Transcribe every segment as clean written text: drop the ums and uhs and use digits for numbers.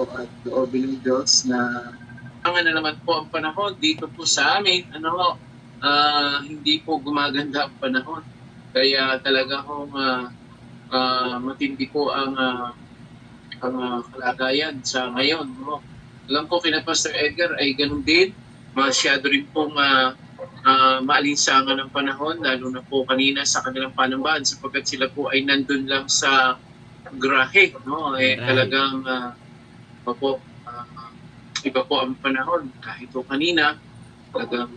po at loobin ng Diyos na na naman po ang panahon dito po sa amin, hindi po gumaganda ang panahon. Kaya talaga matindi po ang kalagayan sa ngayon. No? Alam ko kina Pastor Edgar ay ganun din. Masyado rin pong maalinsangan ng panahon, lalo na po kanina sa kanilang panambahan sapagkat sila po ay nandun lang sa grahe. No? Talagang iba po ang panahon. Kahit po kanina, talagang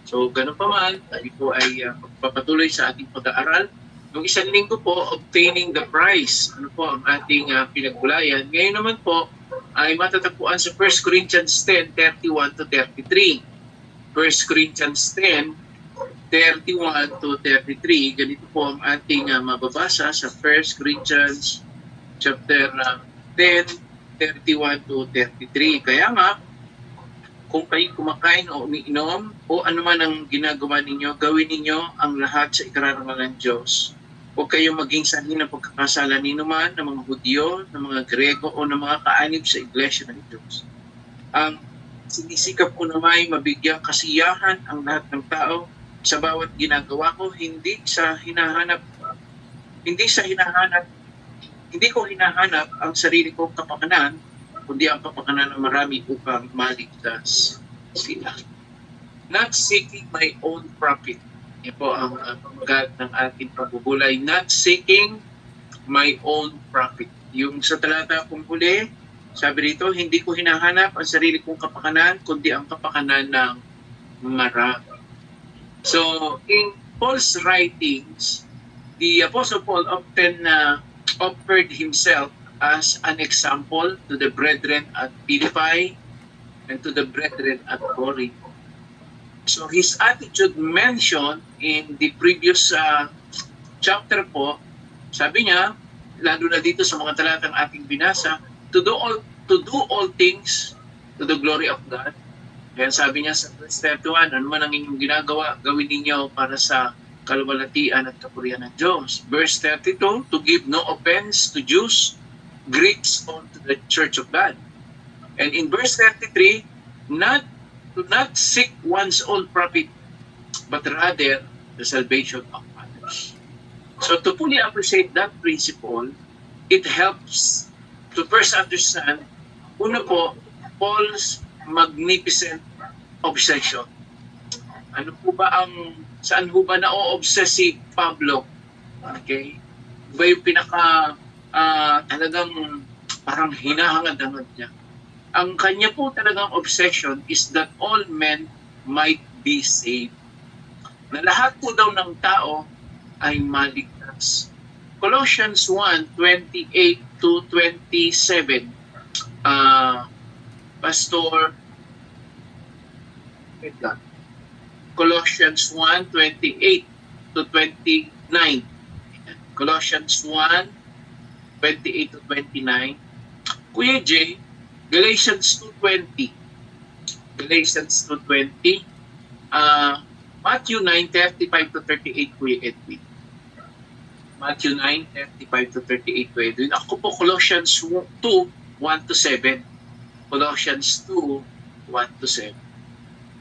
so ganun pa man, tayo po ay papatuloy sa ating pag-aaral. Noong isang linggo po, obtaining the prize. Ano po ang ating pinagbulayan. Ngayon naman po, ay matatagpuan sa 1 Corinthians 10:31-33. 1 Corinthians 10:31-33. Ganito po ang ating mababasa sa 1 Corinthians chapter 10:31-33. Kaya nga, kung kayo kumakain o umiinom o anuman ang ginagawa ninyo, gawin ninyo ang lahat sa ikararangal ng Diyos. Huwag kayong maging sanhi ng pagkakasala ninuman ng mga Hudyo, ng mga Grego o ng mga kaanib sa Iglesia ng Diyos. Ang sinisikap ko naman mabigyan kasiyahan ang lahat ng tao sa bawat ginagawa ko, hindi ko hinahanap ang sarili kong kapakanan, kundi ang kapakanan ng marami upang maligtas sila. Not seeking my own profit. Yan po ang pamagat ng ating pagbubulay. Not seeking my own profit. Yung sa talata kong huli, sabi rito, hindi ko hinahanap ang sarili kong kapakanan, kundi ang kapakanan ng marami. So, in Paul's writings, the Apostle Paul often offered himself as an example to the brethren at Philippi and to the brethren at Corinth. So his attitude mentioned in the previous chapter po, sabi niya, lalo na dito sa mga talatang ating binasa, to do all things to the glory of God. Kaya sabi niya sa verse 31, ano man ang inyong ginagawa, gawin ninyo para sa kaluwalhatian at kapurihan ng Diyos. Verse 32, to give no offense to Jews, Greeks, or to the church of God. And in verse 33, to not seek one's own profit, but rather the salvation of others. So to fully appreciate that principle, it helps to first understand, una po, Paul's magnificent obsession. Saan ho ba na-o-obsess si Pablo? Okay? Ba yung talagang parang hinahangad-hangad niya. Ang kanya po talagang obsession is that all men might be saved. Na lahat po daw ng tao ay maligtas. Colossians 1:28-27. Pastor Edgar. Colossians 1:28-29. Colossians 1:28-29. Kuya Jay, Galatians 2:20. Galatians 2:20. Matthew 9:35-38, Kuya Edwin. Matthew 9:35-38, Kuya Edwin. Ako po, Colossians 2:1-7. Colossians 2:1-7.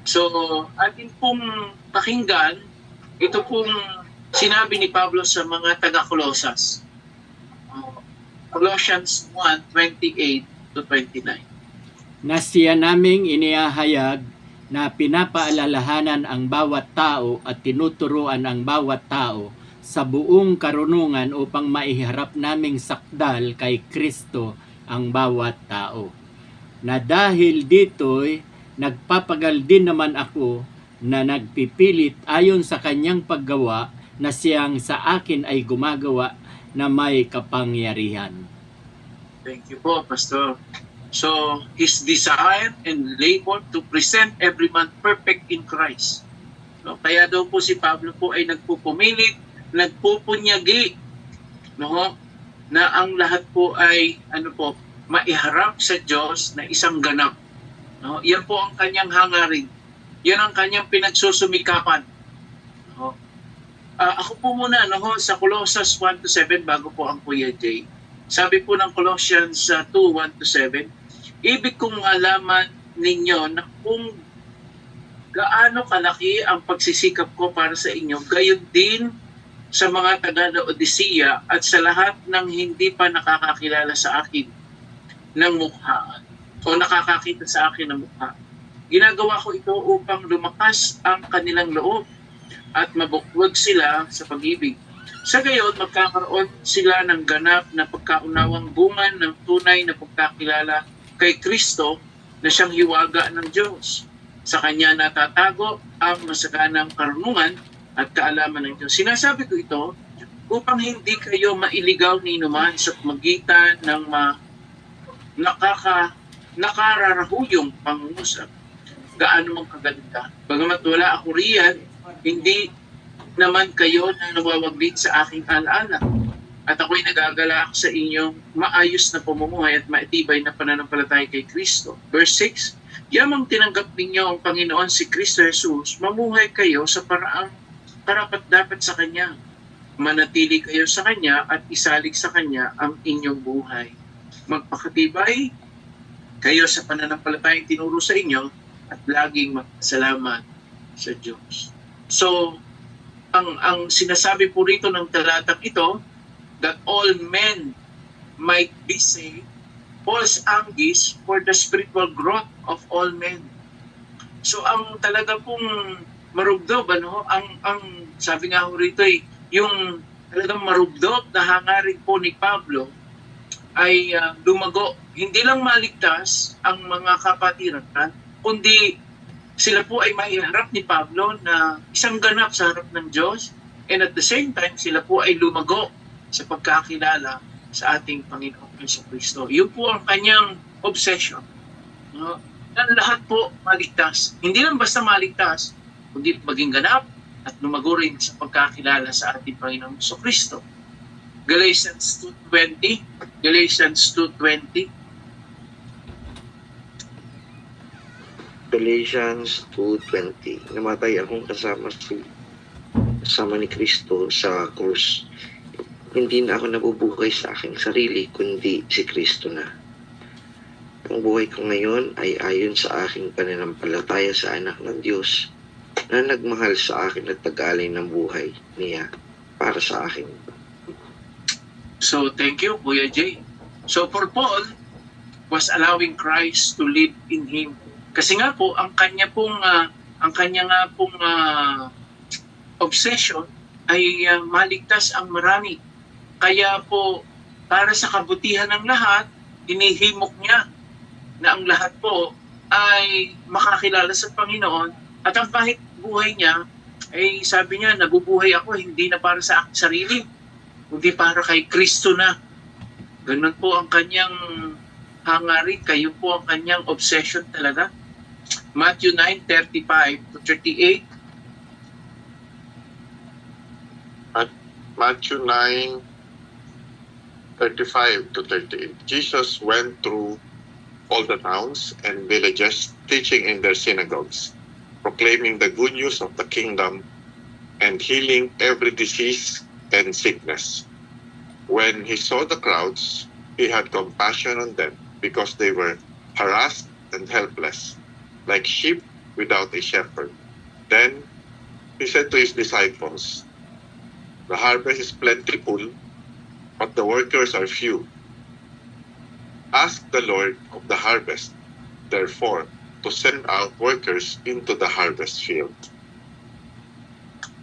So, atin pong pakinggan, ito pong sinabi ni Pablo sa mga taga-Colosas. Colossians 1:28-29. Na siya naming inihahayag na pinapaalalahanan ang bawat tao at tinuturuan ang bawat tao sa buong karunungan upang maiharap naming sakdal kay Kristo ang bawat tao. Na dahil dito'y nagpapagal din naman ako na nagpipilit ayon sa kanyang paggawa na siyang sa akin ay gumagawa na may kapangyarihan. Thank you po, Pastor. So, his desire and labor to present every man perfect in Christ. No, kaya daw po si Pablo po ay nagpupumilit, nagpupunyagi, no, na ang lahat po ay maiharap sa Diyos na isang ganap. No, yan po ang kanyang hangarin. Yan ang kanyang pinagsusumikapan. Ako po muna sa Colossus 1-7 bago po ang Kuya Jay. Sabi po ng Colossians 2:1-7, ibig kong malaman ninyo na kung gaano kalaki ang pagsisikap ko para sa inyo, gayon din sa mga taga-Laodicea at sa lahat ng hindi pa nakakakilala sa akin ng mukha o nakakakita sa akin ng mukha. Ginagawa ko ito upang lumakas ang kanilang loob at mabukwag sila sa pag-ibig. Sa gayon, magkakaroon sila ng ganap na pagkaunawang bunga ng tunay na pagkakilala kay Kristo na siyang hiwaga ng Diyos. Sa Kanya natatago ang masaganang karunungan at kaalaman ng Diyos. Sinasabi ko ito upang hindi kayo mailigaw ni inuman sa magitan ng nakararahuyong pangungusap. Gaano mang kaganda. Bagamat wala ako riyan, hindi naman kayo na nawawaglit sa aking alaala. At ako'y nagagalak sa inyong maayos na pamumuhay at maitibay na pananampalataya kay Kristo. Verse 6, yamang tinanggap ninyo ang Panginoon si Kristo Jesus, mamuhay kayo sa paraang karapat-dapat sa Kanya. Manatili kayo sa Kanya at isalig sa Kanya ang inyong buhay. Magpakatibay kayo sa pananampalatayang tinuro sa inyo at laging magpasalamat sa Diyos. So, ang sinasabi po rito ng talatang ito, that all men might be saved, Paul's anguish for the spiritual growth of all men. So, ang talaga pong marugdob, ang sabi nga ho rito yung talagang marugdob na hangarin po ni Pablo ay lumago. Hindi lang maligtas ang mga kapatiran, kundi sila po ay maiharap ni Pablo na isang ganap sa harap ng Diyos, and at the same time, sila po ay lumago sa pagkakilala sa ating Panginoong Jesucristo. Yun po ang kanyang obsession. No? Na lahat po maligtas. Hindi lang basta maligtas, kundi maging ganap at lumago rin sa pagkakilala sa ating Panginoong Jesucristo. Galatians 2:20, Galatians 2:20. Galatians 2:20. Namatay akong kasama ni Kristo sa krus. Hindi na ako nabubuhay sa aking sarili, kundi si Kristo na. Ang buhay ko ngayon ay ayon sa aking pananampalataya sa anak ng Diyos na nagmahal sa akin at pag-alay ng buhay niya para sa akin. So, thank you, Kuya Jay. So, for Paul, was allowing Christ to live in him. Kasi nga po, ang kanya nga pong obsession ay maligtas ang marami. Kaya po, para sa kabutihan ng lahat, hinihimok niya na ang lahat po ay makakilala sa Panginoon. At ang kahit buhay niya, ay sabi niya, nabubuhay ako hindi na para sa aking sarili, kundi para kay Kristo na. Ganun po ang kanyang hangarin, kayo po ang kanyang obsession talaga. Matthew 9:35-38. At Matthew 9:35-38. Jesus went through all the towns and villages, teaching in their synagogues, proclaiming the good news of the kingdom, and healing every disease and sickness. When he saw the crowds, he had compassion on them because they were harassed and helpless, like sheep without a shepherd. Then he said to his disciples, "The harvest is plentiful, but the workers are few. Ask the Lord of the harvest, therefore, to send out workers into the harvest field."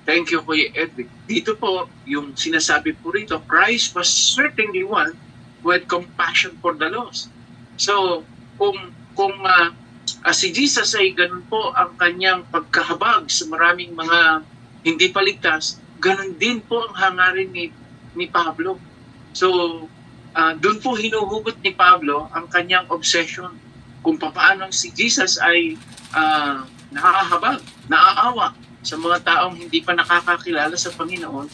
Thank you, Kuya Edwin. Dito po, yung sinasabi po rito, Christ was certainly one who had compassion for the lost. So, kung si Jesus ay ganun po ang kanyang pagkahabag sa maraming mga hindi paligtas, ganun din po ang hangarin ni Pablo. So, doon po hinuhugot ni Pablo ang kanyang obsession kung paano si Jesus ay nakahabag, naaawa sa mga taong hindi pa nakakakilala sa Panginoon.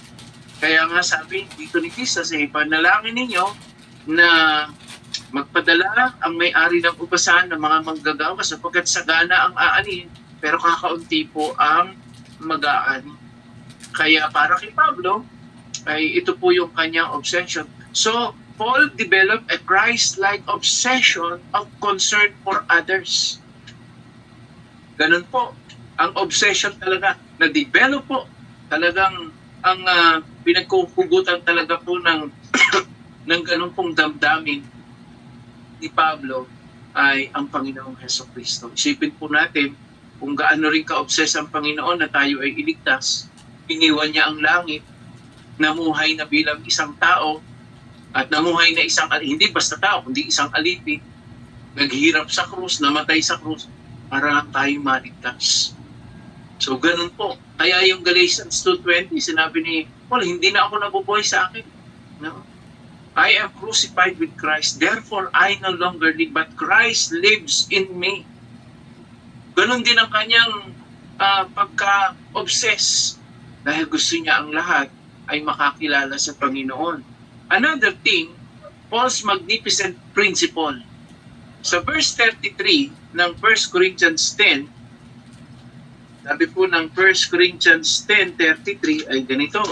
Kaya nga sabi dito ni Jesus, panalangin ninyo na magpadala ang may-ari ng ubasan ng mga manggagawa sapagkat sagana ang aanin, pero kakaunti po ang mag-aani. Kaya para kay Pablo, ay ito po yung kanyang obsession. So, Paul developed a Christ-like obsession of concern for others. Ganun po. Ang obsession talaga, na-develop po. Talagang ang pinagkukugutan talaga po ng, ng ganun pong damdamin ni Pablo ay ang Panginoong Hesukristo. Isipin po natin kung gaano rin ka-obsess ang Panginoon na tayo ay iligtas. Iniwan niya ang langit, namuhay na bilang isang tao, at namuhay na hindi basta tao, kundi isang alipin, naghirap sa krus, namatay sa krus, para lang tayo maligtas. So, ganun po. Kaya yung Galatians 2:20, sinabi ni Paul, hindi na ako nabubuhay sa akin. No? I am crucified with Christ, therefore I no longer live, but Christ lives in me. Ganun din ang kanyang pagka-obsess, dahil gusto niya ang lahat ay makakilala sa Panginoon. Another thing, Paul's magnificent principle. Sa verse 33 ng 1 Corinthians 10, sabi po ng 1 Corinthians 10:33 ay ganito.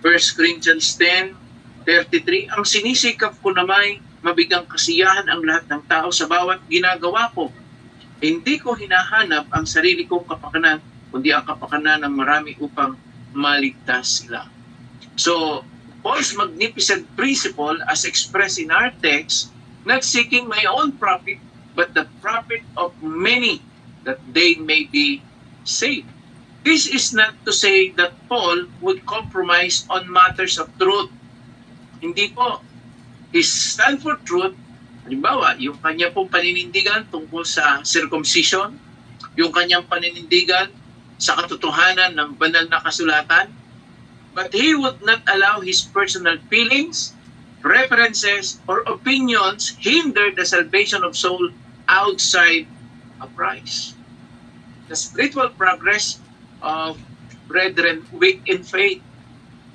1 Corinthians 10:33, ang sinisikap ko na may mabigang kasiyahan ang lahat ng tao sa bawat ginagawa ko. Hindi ko hinahanap ang sarili kong kapakanan, kundi ang kapakanan ng marami upang maligtas sila. So, Paul's magnificent principle as expressed in our text, not seeking my own profit, but the profit of many, that they may be saved. This is not to say that Paul would compromise on matters of truth. Hindi po. His stand for truth, halimbawa, yung kanya pong paninindigan tungkol sa circumcision, yung kanyang paninindigan sa katotohanan ng banal na kasulatan, but he would not allow his personal feelings, preferences, or opinions hinder the salvation of soul outside of Christ. The spiritual progress of brethren weak in faith.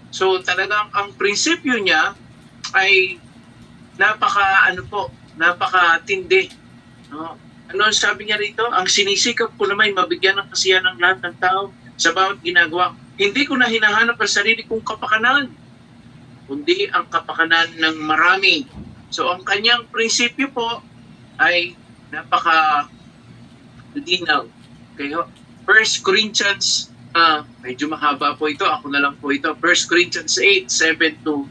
So talagang ang prinsipyo niya ay napakatindi. No? Ano ang sabi niya rito? Ang sinisikap ko naman mabigyan ng kasiyahan ng lahat ng tao sa bawat ginagawa. Hindi ko na hinahanap ang sarili kong kapakanan, kundi ang kapakanan ng marami. So ang kanyang prinsipyo po ay napaka-linaw. Okay, 1 Corinthians, medyo mahaba po ito, ako na lang po ito. 1 Corinthians 8:7 to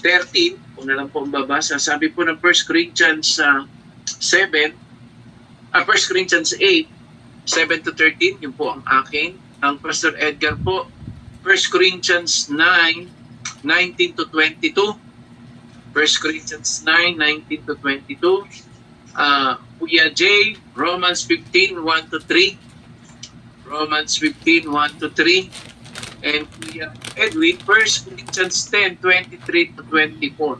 13, kung na lang po ang babasa. Sabi po ng 1 Corinthians 1 Corinthians 8:7 to 13, yun po ang akin. Ang Pastor Edgar po, 1 Corinthians 9:19 to 22. 1 Corinthians 9:19 to 22. Kuya J, Romans 15:1 to 3. Romans 15:1 to 3. And Kuya Edwin, 1 Corinthians 10:23 to 24.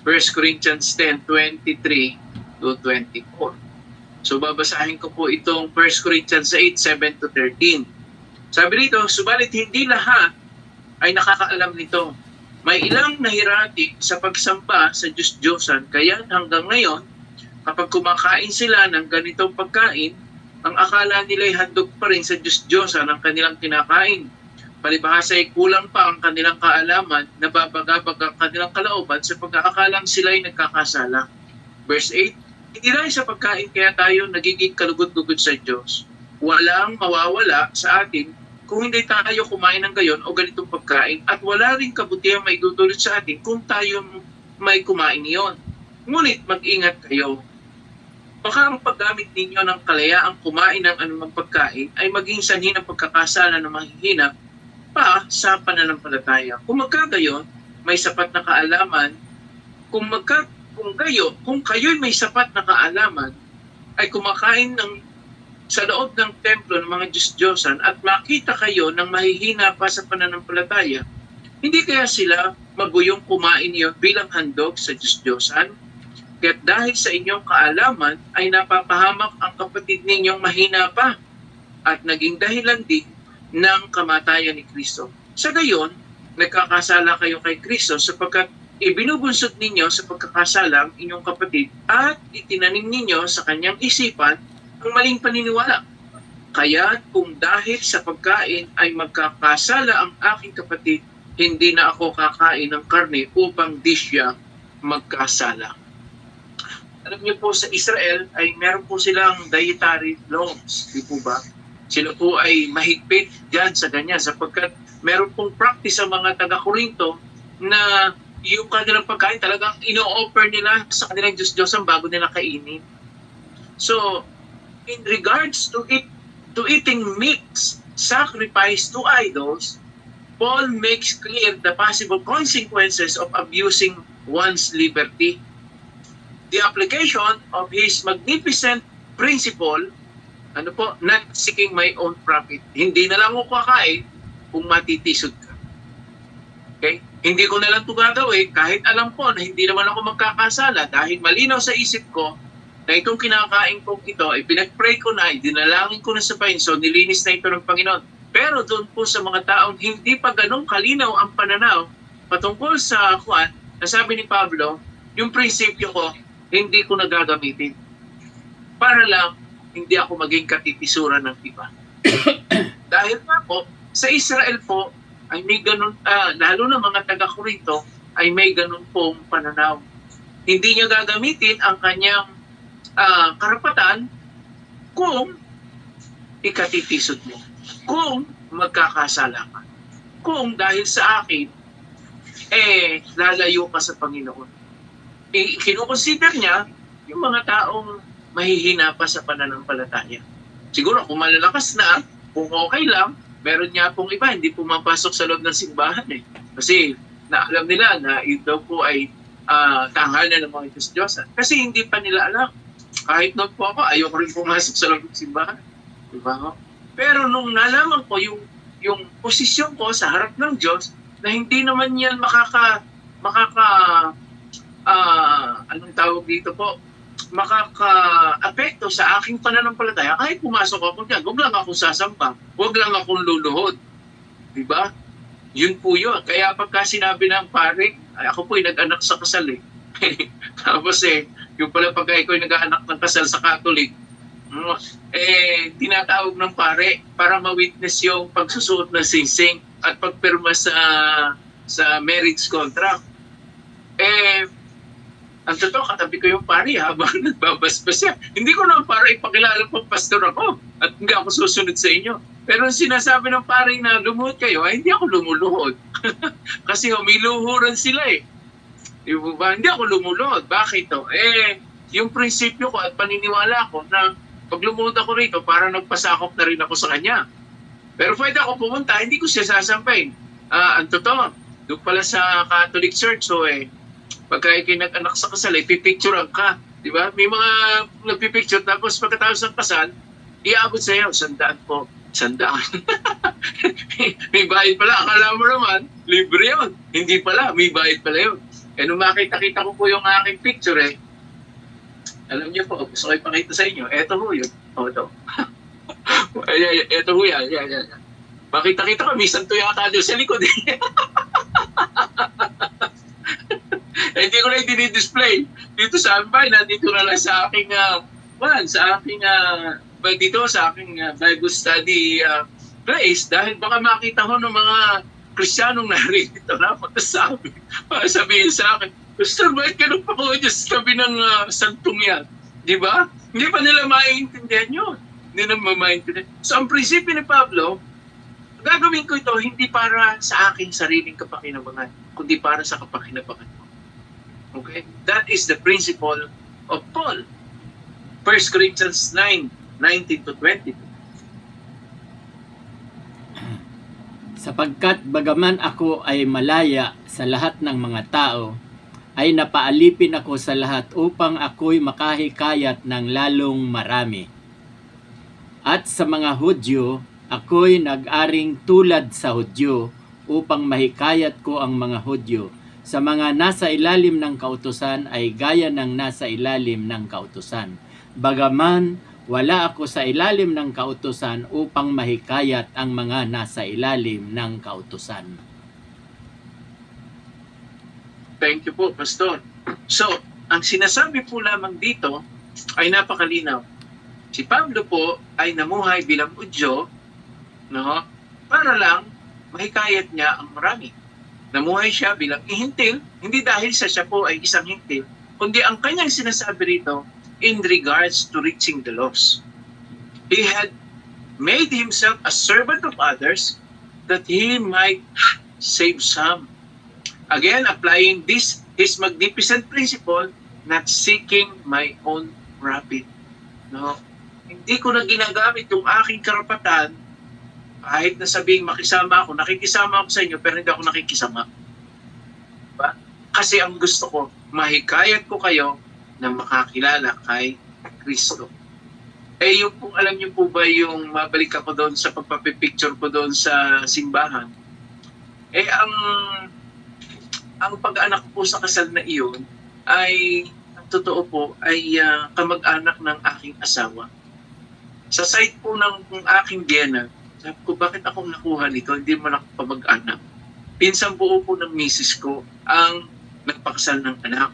1 Corinthians 10:23 to 24. So babasahin ko po itong 1 Corinthians 8:7 to 13. Sabi dito, subalit hindi lahat ay nakakaalam nito. May ilang nahirati sa pagsamba sa Diyos-Diyosan, kaya hanggang ngayon, kapag kumakain sila ng ganitong pagkain, ang akala nila ay handog pa rin sa Diyos-Diyosan ang kanilang kinakain. Palibhasa ay kulang pa ang kanilang kaalaman, nababagabag ang kanilang kalooban sa pagkakakalang sila ay nagkakasala. Verse 8, hindi lang sa pagkain kaya tayo nagiging kalugod-lugod sa Diyos. Walang mawawala sa atin kung hindi tayo kumain ng gayon o ganitong pagkain, at wala rin kabutihan maidudulot sa atin kung tayo may kumain iyon. Ngunit mag-ingat kayo. Baka ang paggamit ninyo ng kalayaang kumain ng anumang pagkain ay maging sanhi ng pagkakasala na mahihina pa sa pananampalataya. Kung magkagayon, may sapat na kaalaman. Kung kayo'y may sapat na kaalaman, ay kumakain sa loob ng templo ng mga Diyos-Diyosan at makita kayo ng mahihina pa sa pananampalataya, hindi kaya sila maguyong kumain iyon bilang handog sa Diyos-Diyosan? Kaya't dahil sa inyong kaalaman ay napapahamak ang kapatid ninyong mahina pa at naging dahilan din ng kamatayan ni Kristo. Sa gayon, nagkakasala kayo kay Kristo sapagkat ibinubunsod ninyo sa pagkakasala ang inyong kapatid at itinanim ninyo sa kanyang isipan ang maling paniniwala. Kaya kung dahil sa pagkain ay magkakasala ang aking kapatid, hindi na ako kakain ng karne upang di siya magkasala. Alam niyo po, sa Israel ay meron po silang dietary laws, di po ba? Sila po ay mahigpit dyan sa ganyan sapagkat meron pong practice sa mga taga-Korinto na yung kanilang pagkain talagang ino-offer nila sa kanilang Diyos-Diyosan bago nila kainin. So, in regards to eating meats sacrificed to idols, Paul makes clear the possible consequences of abusing one's liberty. The application of his magnificent principle, not seeking my own profit. Hindi na lang ako kakain kung matitisod ka. Okay? Hindi ko na lang ito gagawin kahit alam ko na hindi naman ako magkakasala dahil malinaw sa isip ko na itong kinakain ko ito, pinag-pray ko na, dinalangin ko na sa Panginoon, so nilinis na ito ng Panginoon. Pero doon po sa mga taong hindi pa ganun kalinaw ang pananaw patungkol sa kuwan, nasabi ni Pablo, yung prinsipyo ko, hindi ko nagagamitin. Para lang, hindi ako maging katitisuran ng iba. Dahil nga po, sa Israel po, ay may ganun, lalo na mga taga-Korinto, ay may ganun pong pananaw. Hindi niya gagamitin ang kanyang karapatan kung ikatitisod mo. Kung magkakasala ka. Kung dahil sa akin, lalayo ka sa Panginoon. Kinukonsider niya yung mga taong mahihina pa sa pananampalataya. Siguro kung malalakas na, kung okay lang, meron niya pong iba, hindi pumapasok sa loob ng simbahan Kasi alam nila na ito po ay tahanan ng mga Diyos-Diyosan. Kasi hindi pa nila alam. Kahit noon po ako, ayoko rin pumasok sa loob ng simbahan. Diba? Pero nung nalaman ko yung posisyon ko sa harap ng Diyos, na hindi naman yan anong tawag dito po, makaka-apekto sa aking pananampalataya, kahit pumasok ako dyan, huwag lang akong sasamba, huwag lang akong luluhod. Diba? Yun po yun. Kaya pagka sinabi ng pare, ako po ay nag-anak sa kasal Tapos yung pala pagka ikaw ay nag-anak ng kasal sa Catholic, tinatawag ng pare para ma-witness yung pagsusuot ng singsing at pagpirma sa marriage contract. Ang totoo, katabi ko yung pare habang nagbabasbas siya. Hindi ko na pare ipakilala pang pastor ako at hindi ako susunod sa inyo. Pero sinasabi ng pare na lumuhod kayo, ay hindi ako lumuluhod. Kasi humiluhuran sila Diba? Hindi ako lumuluhod. Bakit to? Yung prinsipyo ko at paniniwala ko na pag lumuhod ako rito, para nagpasakop na rin ako sa kanya. Pero pwede ako pumunta, hindi ko siya sasampayin. Ang totoo, doon pala sa Catholic Church, so pagka ikay nag-anak sa kasal, pipicturean ka. Diba? May mga nagpipicture, tapos pagkatapos ng kasal, iabot sa iyo, 100 po. 100. May bayad pala. Akala mo naman, libre yun. Hindi pala, may bayad pala yun. Nung makita-kita ko po yung aking picture alam niyo po, gusto ko ipakita sa inyo. Eto ho yun. Ito. Eto ho yan. Makita-kita ko, minsan to yata doon sa likod hindi ko na i-display. Dito sa ambay, nandito na lang sa aking dito sa aking Bible study place dahil baka makita ho ng mga Kristiyanong narito na sabihin sa akin, Pastor, bakit ganun pa ko dyan sa tabi ng santong yan? Di ba? Hindi pa nila maiintindihan yun. Hindi na mamaintindihan. So ang prinsipyo ni Pablo, gagawin ko ito hindi para sa aking sariling kapakinabangan, kundi para sa kapakinabangan mo. Okay? That is the principle of Paul. 1 Corinthians 9:19-22. Sapagkat bagaman ako ay malaya sa lahat ng mga tao, ay napaalipin ako sa lahat upang ako'y makahikayat ng lalong marami. At sa mga Hudyo, ako'y nag-aring tulad sa Hudyo upang mahikayat ko ang mga Hudyo. Sa mga nasa ilalim ng kautusan ay gaya ng nasa ilalim ng kautusan. Bagaman wala ako sa ilalim ng kautusan upang mahikayat ang mga nasa ilalim ng kautusan. Thank you po, Pastor. So, ang sinasabi po lamang dito ay napakalinaw. Si Pablo po ay namuhay bilang Hudyo, para lang mahikayat niya ang marami. Namuhay siya bilang ihintil, hindi dahil siya po ay isang hintil, kundi ang kanyang sinasabi rito in regards to reaching the lost. He had made himself a servant of others that he might save some. Again, applying this, his magnificent principle, not seeking my own profit. No? Hindi ko na ginagamit yung aking karapatan kahit na sabing makisama ako, nakikisama ako sa inyo, pero hindi ako nakikisama. Diba? Kasi ang gusto ko, mahikayat ko kayo na makakilala kay Kristo. Eh yung po, alam niyo po ba yung mabalik ako doon sa pagpapipicture ko doon sa simbahan? Eh ang pag-anak po sa kasal na iyon ay, ang totoo po, ay kamag-anak ng aking asawa. Sa site po ng aking biyenan, sabi ko, bakit ako nakuha nito? Hindi mo ako kamag-anak. Pinsang buo po ng misis ko ang nagpakasal ng anak.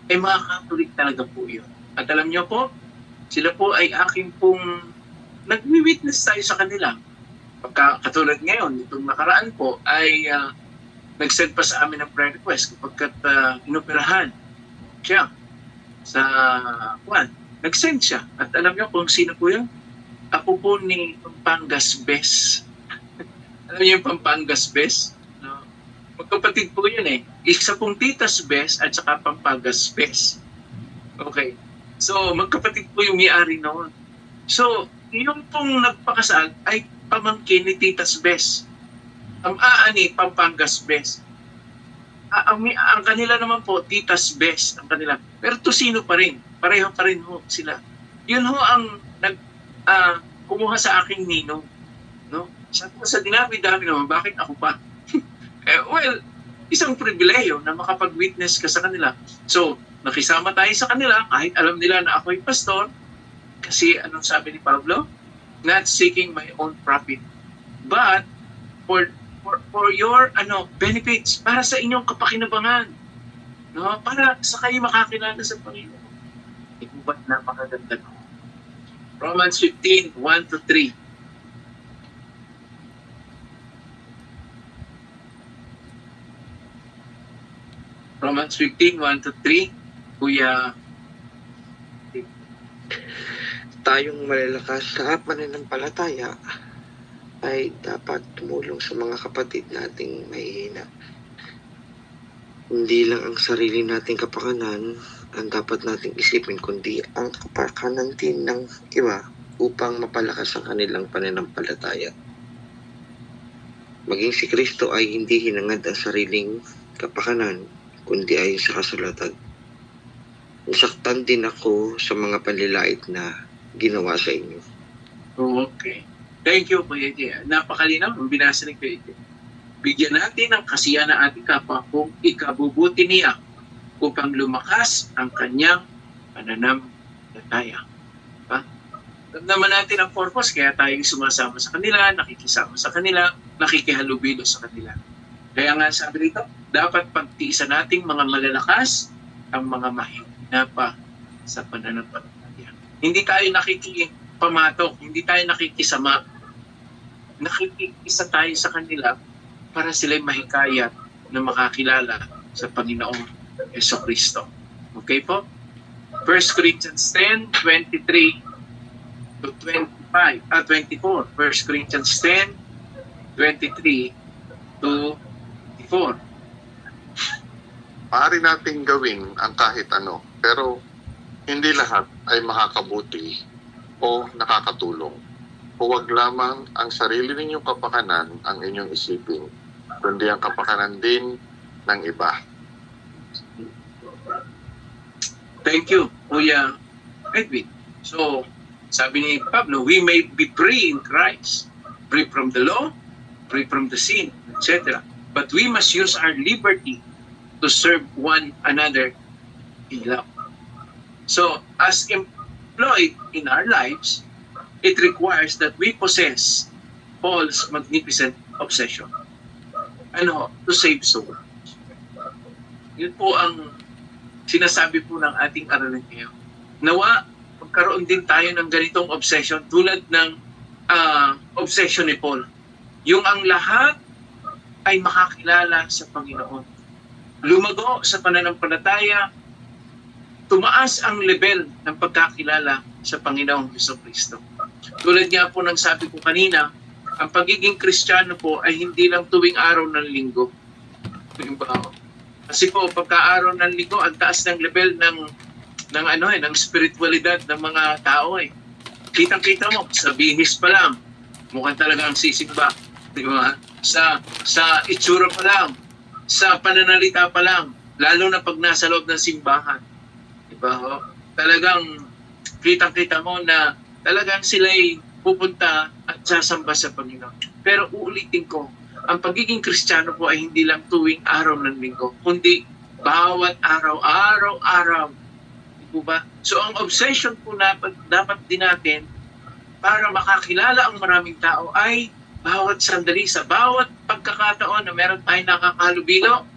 Eh mga Katolik talaga po yun. At alam niyo po, sila po ay aking pong nag-witness tayo sa kanila. Katulad ngayon, itong nakaraan po ay nag-send pa sa amin ng prayer request kapag inoperahan siya sa Juan. Nag-send siya. At alam niyo kung sino po yun? Apo po ni Pampangas Bes. Alam niyo yung Pampangas Bes? No? Magkapatid po yun eh. Isa pong Titas Bes at saka Pampangas Bes. Okay. So, magkapatid po yung may-ari noon. So, yung pong nagpakasal ay pamangkin ni Titas Bes. Ang aani, Pampangas Bes. Ang kanila naman po, Titas Bes. Ang kanila. Pero Tosino pa rin. Pareho pa rin ho sila. Yun ho ang kumuha sa aking ninong. No? Sa dinami-dami naman, bakit ako pa? Well, isang pribileyo na makapag-witness ka sa kanila. So, nakisama tayo sa kanila kahit alam nila na ako'y pastor. Kasi anong sabi ni Pablo? Not seeking my own profit. But for your benefits, para sa inyong kapakinabangan. No? Para sa kayo makakilala sa Panginoon. Ito ba't napakaganda ko? Romans 15, 1-3. Romans 15, 1-3. Kuya. Tayong malalakas sa pananampalataya ay dapat tumulong sa mga kapatid nating mahihina. Hindi lang ang sarili nating kapakanan ang dapat nating isipin, kundi ang kapakanan din ng iba upang mapalakas ang kanilang pananampalataya. Maging si Kristo ay hindi hinangad ang sariling kapakanan, kundi ay sa kasulatan. Nasaktan din ako sa mga panlilait na ginawa sa inyo. Okay. Thank you, Kuya J. Napakalinaw ang binasa ni Kuya J. Bigyan natin ng kasiyahan ng ating kapwa kung ikabubuti niya upang lumakas ang kanyang pananampalataya. Diba? Naman natin ang purpose, kaya tayo sumasama sa kanila, nakikisama sa kanila, nakikihalubilo sa kanila. Kaya nga sabi rito, dapat pagtiisan nating mga malalakas ang mga mahina pa sa pananampalataya. Hindi tayo nakikipamatok, hindi tayo nakikisama. Nakikisa tayo sa kanila para sila'y mahikayat na makakilala sa Panginoong Jesucristo. Okay po? 1 Corinthians 10, 23-24. 1 Corinthians 10, 23-24. Maaari nating gawin ang kahit ano, pero hindi lahat ay makakabuti o nakakatulong. Huwag lamang ang sarili ninyong kapakanan ang inyong isipin, kundi ang kapakanan din ng iba. Thank you, Kuya Edwin. So, sabi ni Pablo, we may be free in Christ, free from the law, free from the sin, etc. But we must use our liberty to serve one another in love. So, as employed in our lives, it requires that we possess Paul's magnificent obsession. To save souls. Yun po ang sinasabi po ng ating aralan ngayon. Nawa, magkaroon din tayo ng ganitong obsession tulad ng obsession ni Paul. Yung ang lahat ay makakilala sa Panginoon. Lumago sa pananampalataya, tumaas ang level ng pagkakilala sa Panginoong Jesucristo. Tulad nga po ng sabi ko kanina, ang pagiging Kristiyano po ay hindi lang tuwing araw ng linggo. Kasi po, pagka-araw ng linggo, ang taas ng level ng spiritualidad ng mga tao eh. Kitang-kita mo, sa bihis pa lang, mukhang talagang sisimba. Di ba? Sa itsura pa lang, sa pananalita pa lang, lalo na pag nasa loob ng simbahan. Di ba? Talagang kitang-kita mo na talagang sila'y pupunta at sasamba sa Panginoon. Pero uulitin ko, ang pagiging Kristiyano po ay hindi lang tuwing araw ng linggo, kundi bawat araw. Di ba? So ang obsession po dapat din natin para makakilala ang maraming tao ay bawat sandali, sa bawat pagkakataon na meron tayong nakakahalubilo,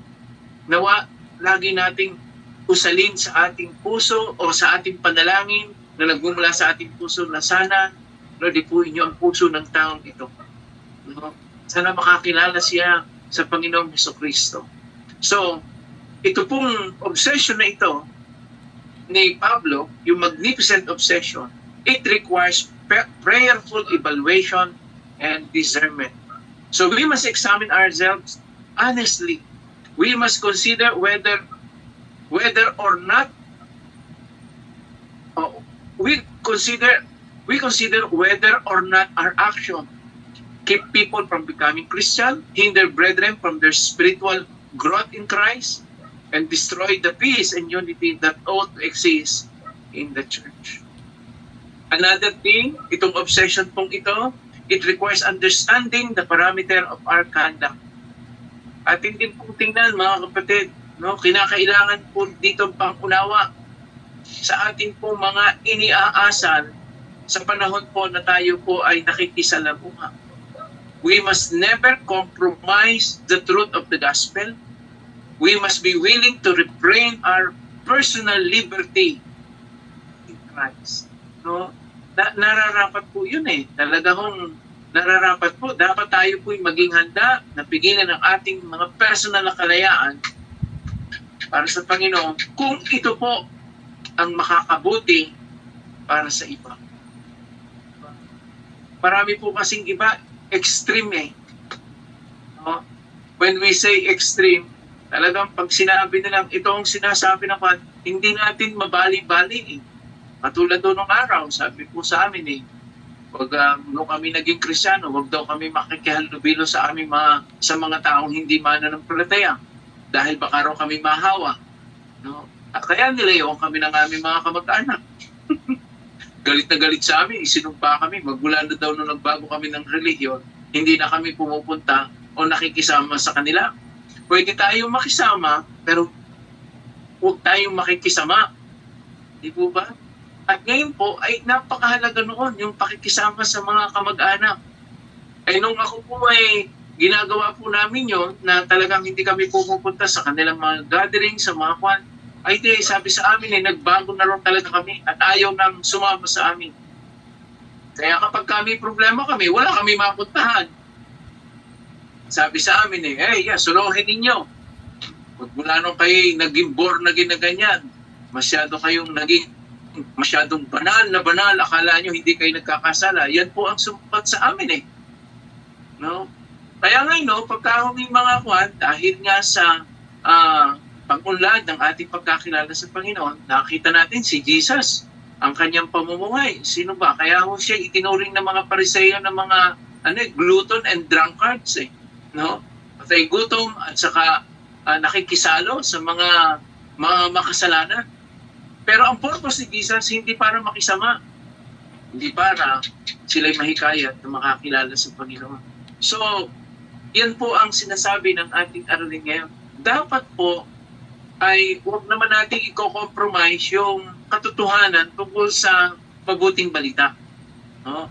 nawa lagi nating usalin sa ating puso o sa ating panalangin na nagmumula sa ating puso na sana, Lord, ipuin niyo ang puso ng taong ito. No? Sana makakilala siya sa Panginoong Jesucristo. So, ito pong obsession na ito ni Pablo, yung magnificent obsession, it requires prayerful evaluation and discernment. So we must examine ourselves honestly. We must consider whether or not we consider whether or not our action keep people from becoming Christian, hinder brethren from their spiritual growth in Christ, and destroy the peace and unity that ought to exist in the church. Another thing, itong obsession pong ito, it requires understanding the parameter of our conduct. Atin din pong tingnan, mga kapatid, no? Kinakailangan po dito pang unawa sa ating po mga iniaasal sa panahon po na tayo po ay nakikisalamuha. We must never compromise the truth of the gospel. We must be willing to refrain our personal liberty in Christ. No? Nararapat po yun eh. Talagang nararapat po. Dapat tayo po maging handa na pigilan ang ating mga personal na kalayaan para sa Panginoon kung ito po ang makakabuti para sa iba. Marami po kasing iba, extreme eh. No? When we say extreme, talagang pag sinabi nilang ito ang sinasabi naman, hindi natin mabali-bali eh. Katulad doon ng araw, sabi po sa amin eh, wag nung kami naging Kristiyano, wag daw kami makikihalubilo sa aming sa mga taong hindi mananampalataya dahil baka raw kami mahawa. No? At kaya nilayawan kami ng aming mga kamag-anak. Galit na galit sa amin, isinumpa kami, magmula na daw nung nagbago kami ng relihiyon, hindi na kami pumupunta o nakikisama sa kanila. Pwede tayong makisama, pero huwag tayong makikisama. Di po ba? At ngayon po ay napakahalaga noon yung pakikisama sa mga kamag-anak. Ay nung ako po ay ginagawa po namin yun na talagang hindi kami pumupunta sa kanilang mga gathering, sa mga kwan, ay di, sabi sa amin nagbago na rin talaga kami at ayaw nang sumama sa amin. Kaya kapag kami problema kami, wala kami mapuntahan. Sabi sa amin suluhin ninyo. Mula nung kayo naging born na ginaganyan, masyadong banal, akala nyo hindi kayo nagkakasala. Yan po ang sumpat sa amin eh. No? Kaya ngayon, pagka may mga kwan, dahil nga sa pag-unlad ng ating pagkakilala sa Panginoon, nakita natin si Jesus, ang kanyang pamumuhay. Sino ba? Kaya ho siya itinuring ng mga Pariseo ng mga glutton and drunkards eh. No? Patay gutom at saka nakikisalo sa mga makasalanan. Pero ang purpose ni Jesus hindi para makisama. Hindi para sila'y mahikayat na makakilala sa Panginoon. So, yan po ang sinasabi ng ating aralin ngayon. Dapat po ay huwag naman natin i-compromise yung katotohanan tungkol sa mabuting balita. No?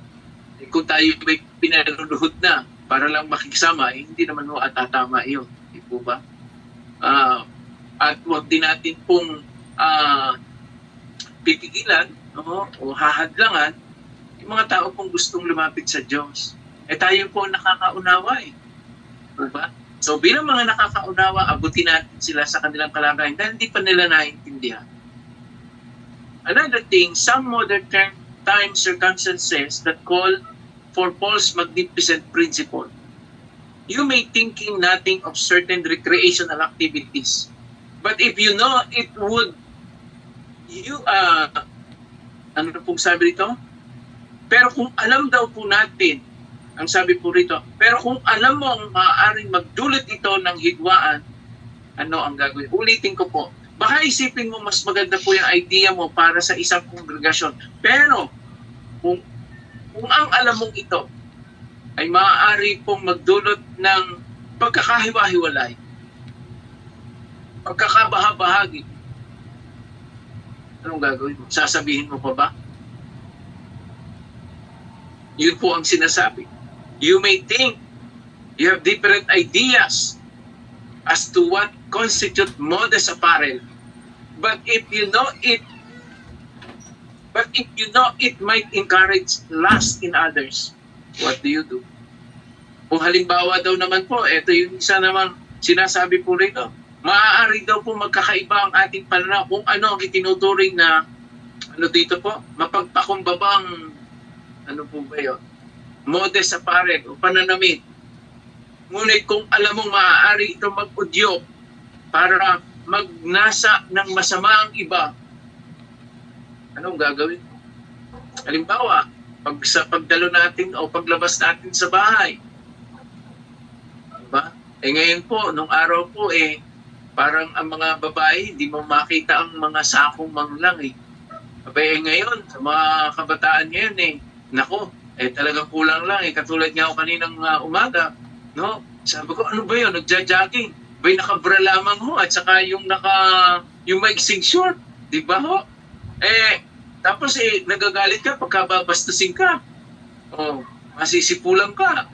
Kung tayo may pinaluluhod na para lang makikisama, hindi naman ho at tatama yun. Di po ba? At huwag din natin pong pipigilan o hahadlangan yung mga tao pong gustong lumapit sa Diyos. Tayo po nakakaunawa eh. Di ba? So bilang mga nakakaunawa, abutin natin sila sa kanilang kalagayan dahil hindi pa nila naiintindihan. Another thing, some modern time circumstances that call for Paul's magnificent principle. You may thinking nothing of certain recreational activities, but if you know it would, ano pong sabi rito? Pero kung alam daw po natin, ang sabi po rito, pero kung alam mo ang maaaring magdulot ito ng hidwaan, ano ang gagawin? Ulitin ko po, baka isipin mo mas maganda po yung idea mo para sa isang kongregasyon. Pero kung ang alam mong ito ay maaari pong magdulot ng pagkakahiwa-hiwalay, pagkakabahabahagi, anong gagawin mo? Sasabihin mo pa ba? Yun po ang sinasabi. You may think you have different ideas as to what constitute modest apparel. But if you know it might encourage lust in others, what do you do? Kung halimbawa daw naman po, ito yung isa naman sinasabi po rito, maaari daw po magkakaiba ang ating pananaw kung ano ang itinuturing na, ano dito po, mapagpakumbabang, ano po ba yun? Modest apparel o pananamit. Ngunit kung alam mong maaari ito mag-udyok para magnasa ng masama ang iba, anong gagawin mo? Halimbawa, sa pagdalo natin o paglabas natin sa bahay. Diba? Ngayon po, nung araw po parang ang mga babae, hindi mo makita ang mga sakong manglang ngayon, sa mga kabataan ngayon nako, talagang kulang lang katulad nga ako kaninang umaga, no? Sabi ko, ano ba yun? Nagja-jogging. Ba'y nakabra lamang ho at saka yung maiksing short, di ba ho? Tapos nagagalit ka pagka babastusin ka. Masisipulang ka.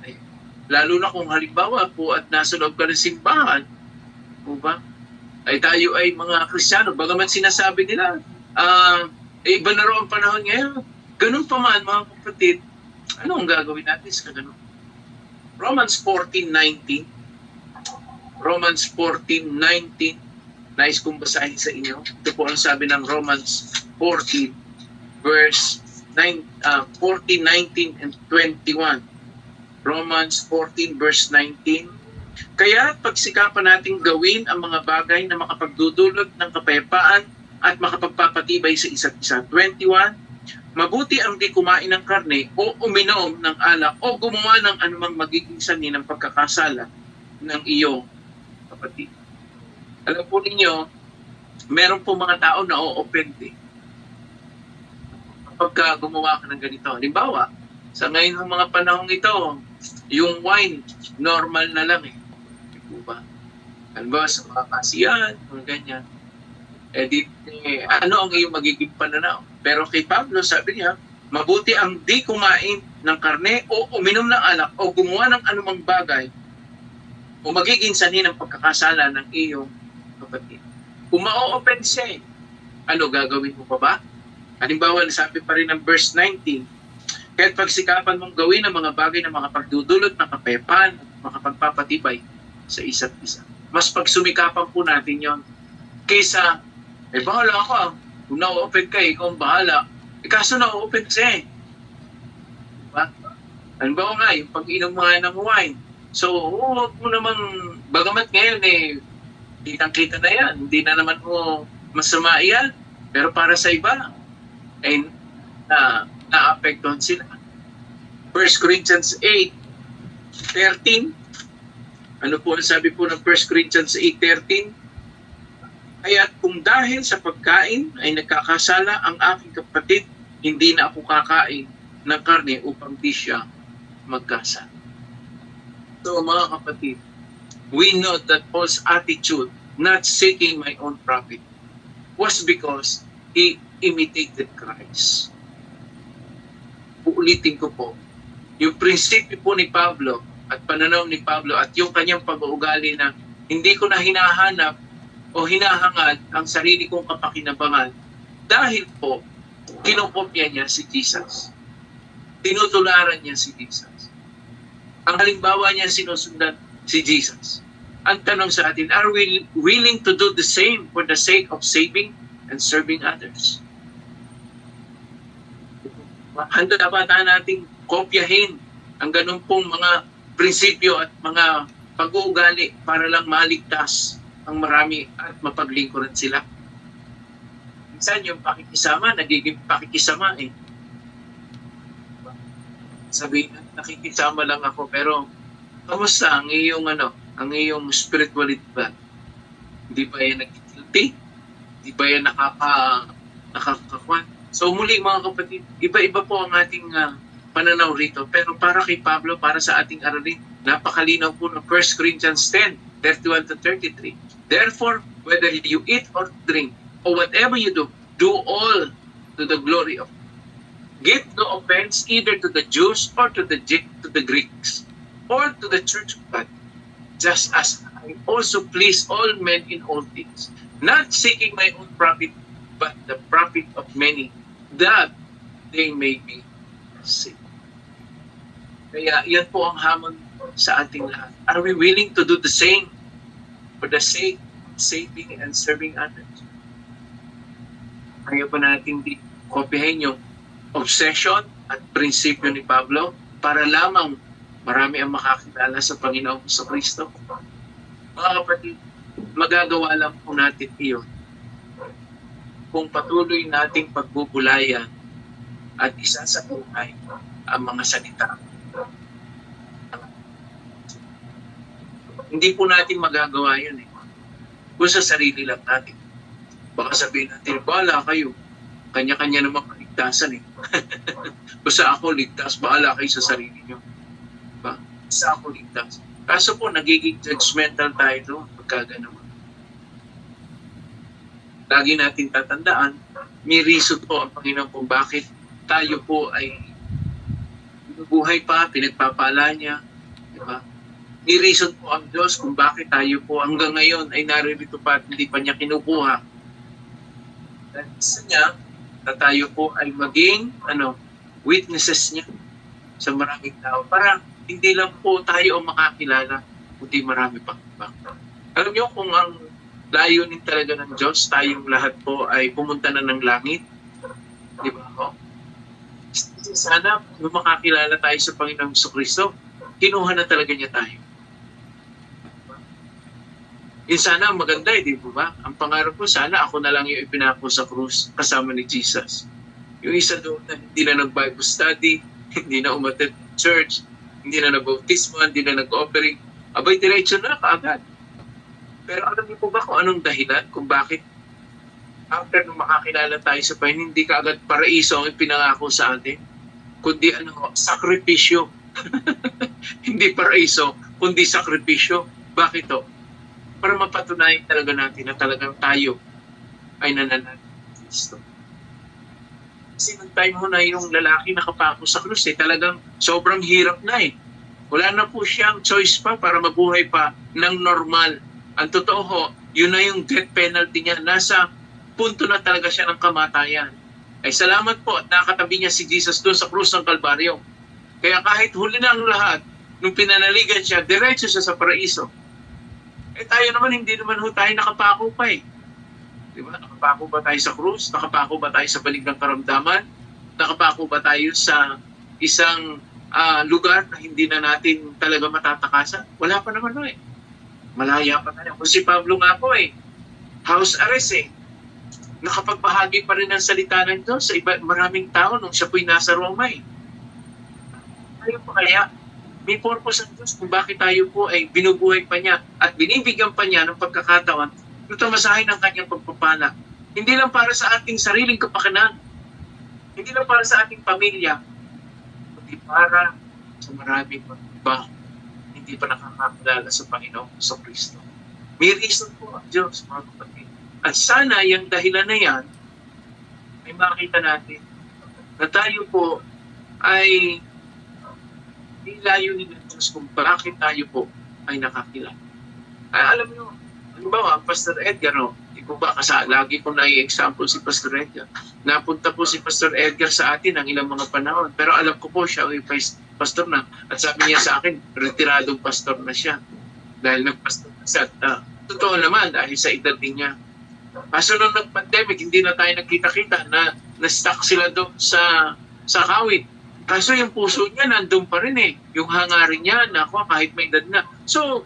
Lalo na kung halimbawa po at nasa loob ka ng simbahan, po ba? Tayo ay mga Kristiyano, bagaman sinasabi nila, iba na raw ang panahon ngayon. Ganun pa man, mga kapatid, ano ang gagawin natin sa ganun? Romans 14:19. Romans 14:19. Nais kong basahin sa inyo. Ito po ang sabi ng Romans 14, verse 14, 19, and 21. Romans 14, verse 19. Kaya pagsikapan natin gawin ang mga bagay na makapagdudulot ng kapayapaan at makapagpapatibay sa isa't isa. 21. Mabuti ang di kumain ng karne o uminom ng alak o gumawa ng anumang magiging sanhi ng pagkakasala ng iyong kapatid. Alam po ninyo, meron po mga tao na o-offend kapag gumawa ka ng ganito. Halimbawa, sa ngayon ng mga panahong ito, yung wine, normal na lang Diba? Halimbawa sa mga kasiyahan, mga ganyan. Ano ang iyong magiging pananaw? Pero kay Pablo, sabi niya, mabuti ang di kumain ng karne o uminom ng alak o gumawa ng anumang bagay o magiging sanhi ng pagkakasala ng iyong kapatid. Kung ma-o-offend siya, ano gagawin mo pa ba? Halimbawa, sabi pa rin ng verse 19, kaya't pagsikapan mong gawin ang mga bagay na makapagdudulot ng kapayapaan at makapagpapatibay sa isa't isa. Mas pagsumikapan po natin yon kaysa, bahala ako kung na-open ka, ikaw ang bahala. Kaso na-open siya Diba? Halimbawa nga, yung pag-inom nga ng wine. So, huwag mo namang, bagamat ngayon kitang-kita na yan. Hindi na naman mo masama yan. Pero para sa iba, na-apektuhan sila. 1 Corinthians 8:13. Ano po ang sabi po ng 1 Corinthians 8:13? Kaya kung dahil sa pagkain ay nagkakasala ang aking kapatid, hindi na ako kakain ng karne upang di siya magkasala. So mga kapatid, we know that Paul's attitude, not seeking my own profit, was because he imitated Christ. Uulitin ko po, yung prinsipyo po ni Pablo at pananaw ni Pablo at yung kanyang pag-uugali na hindi ko na hinahanap o hinahangad ang sarili kong kapakinabangan dahil po kinokopya niya si Jesus. Tinutularan niya si Jesus. Ang halimbawa niya sinusundan si Jesus. Ang tanong sa atin, are we willing to do the same for the sake of saving and serving others? Handa ba nating kopyahin ang ganun pong mga prinsipyo at mga pag-uugali para lang maligtas ang marami at mapaglingkuran sila? Minsan yung pakikisama, nagiging pakikisama eh. Sabihin, nakikisama lang ako, pero kamusta ang iyong ang iyong spirituality ba? Hindi ba yan nagkikilty? Hindi ba yan nakakakuan? So muli mga kapatid, iba-iba po ang ating pananaw rito. Pero para kay Pablo, para sa ating aralin, napakalinaw po ng 1 Corinthians 10, 31 to 33. Therefore, whether you eat or drink, or whatever you do all to the glory of God. Give no offense either to the Jews or to the Greeks, or to the church of God, just as I also please all men in all things, not seeking my own profit, but the profit of many, that they may be saved. Kaya yan po ang hamon sa ating lahat. Are we willing to do the same for the sake of saving and serving others? Kaya pa natin kopyahin yung obsession at prinsipyo ni Pablo para lamang marami ang makakilala sa Panginoong Kristo. Mga kapatid, magagawa lang po natin iyon kung patuloy nating pagbubulayan at isa sa buhay ang mga salita. Hindi po natin magagawa yun eh. Kung sa sarili lang natin. Baka sabihin natin, bahala kayo. Kanya-kanya naman kaligtasan eh. Basta ako ligtas, bahala kayo sa sarili nyo. Diba? Basta ako ligtas. Kaso po, nagiging judgmental tayo doon pagka gano'n. Lagi natin tatandaan, may reason po ang Panginoon kung bakit tayo po ay binubuhay pa, pinagpapala niya. Diba? May reason po ang Diyos kung bakit tayo po hanggang ngayon ay naririto pa at hindi pa niya kinukuha. Dahil isa niya, na tayo po ay maging witnesses niya sa maraming tao. Para hindi lang po tayo ang makakilala, kundi marami pang iba. Alam niyo kung ang layunin talaga ng Diyos, tayong lahat po ay pumunta na ng langit. Di ba po? Sana kung makakilala tayo sa Panginoong Kristo, kinuha na talaga niya tayo. Yung sana maganda di ba? Ang pangarap ko, sana ako na lang yung ipinako sa krus kasama ni Jesus. Yung isa doon na hindi na nag-Bible study, hindi na umattend church, hindi na nag-bautismo, hindi na nag-offering, abay diretso na kaagad. Pero alam niyo po ba kung anong dahilan? Kung bakit after nung makakilala tayo sa Panginoon, hindi kaagad paraiso ang ipinangako sa atin? Kundi sakripisyo. Hindi paraiso, kundi sakripisyo. Bakit to? Para mapatunayan talaga natin na talagang tayo ay nananalig ng Kristo. Kasi nung time mo na yung lalaki nakapako sa krus, talagang sobrang hirap na eh. Wala na po siyang choice pa para mabuhay pa ng normal. Ang totoo ho, yun na yung death penalty niya. Nasa punto na talaga siya ng kamatayan. Ay salamat po at nakatabi niya si Jesus doon sa krus ng Kalbaryo. Kaya kahit huli na ang lahat, nung pinanaligan siya, diretso siya sa paraiso. Tayo naman, hindi naman ho tayo nakapako pa eh. Di ba? Nakapako ba tayo sa krus? Nakapako ba tayo sa balik ng karamdaman? Nakapako ba tayo sa isang lugar na hindi na natin talaga matatakasan? Wala pa naman eh. Malaya pa tayo. Kung si Pablo nga po eh, house arrest eh. Nakapagbahagi pa rin ng salita ng Diyos sa maraming tao nung siya po'y nasa Roma eh. Tayo pa kaya, may purpose ang Diyos kung bakit tayo po ay binubuhay pa niya at binibigyan pa niya ng pagkakataon na tamasahin ang kanyang pagpapala. Hindi lang para sa ating sariling kapakanan, hindi lang para sa ating pamilya, kundi para sa maraming iba hindi pa nakakakilala sa Panginoong Kristo. May reason po ang Diyos, mga kapatid. At sana yung dahilan na yan ay makita natin na tayo po ay layunin ng Diyos kung bakit tayo po ay nakakilala. Alam nyo, halimbawa, Pastor Edgar, di po ba, lagi ko na-i-example si Pastor Edgar. Napunta po si Pastor Edgar sa atin ang ilang mga panahon. Pero alam ko po siya ay pastor na. At sabi niya sa akin, retiradong pastor na siya. dahil nagpastor siya. Totoo naman dahil sa edad din niya. Kaso nung nag-pandemic, hindi na tayo nagkita-kita na stuck sila doon sa kawit. Kaso yung puso niya nandun pa rin eh. Yung hangarin niya, kahit may edad na. So,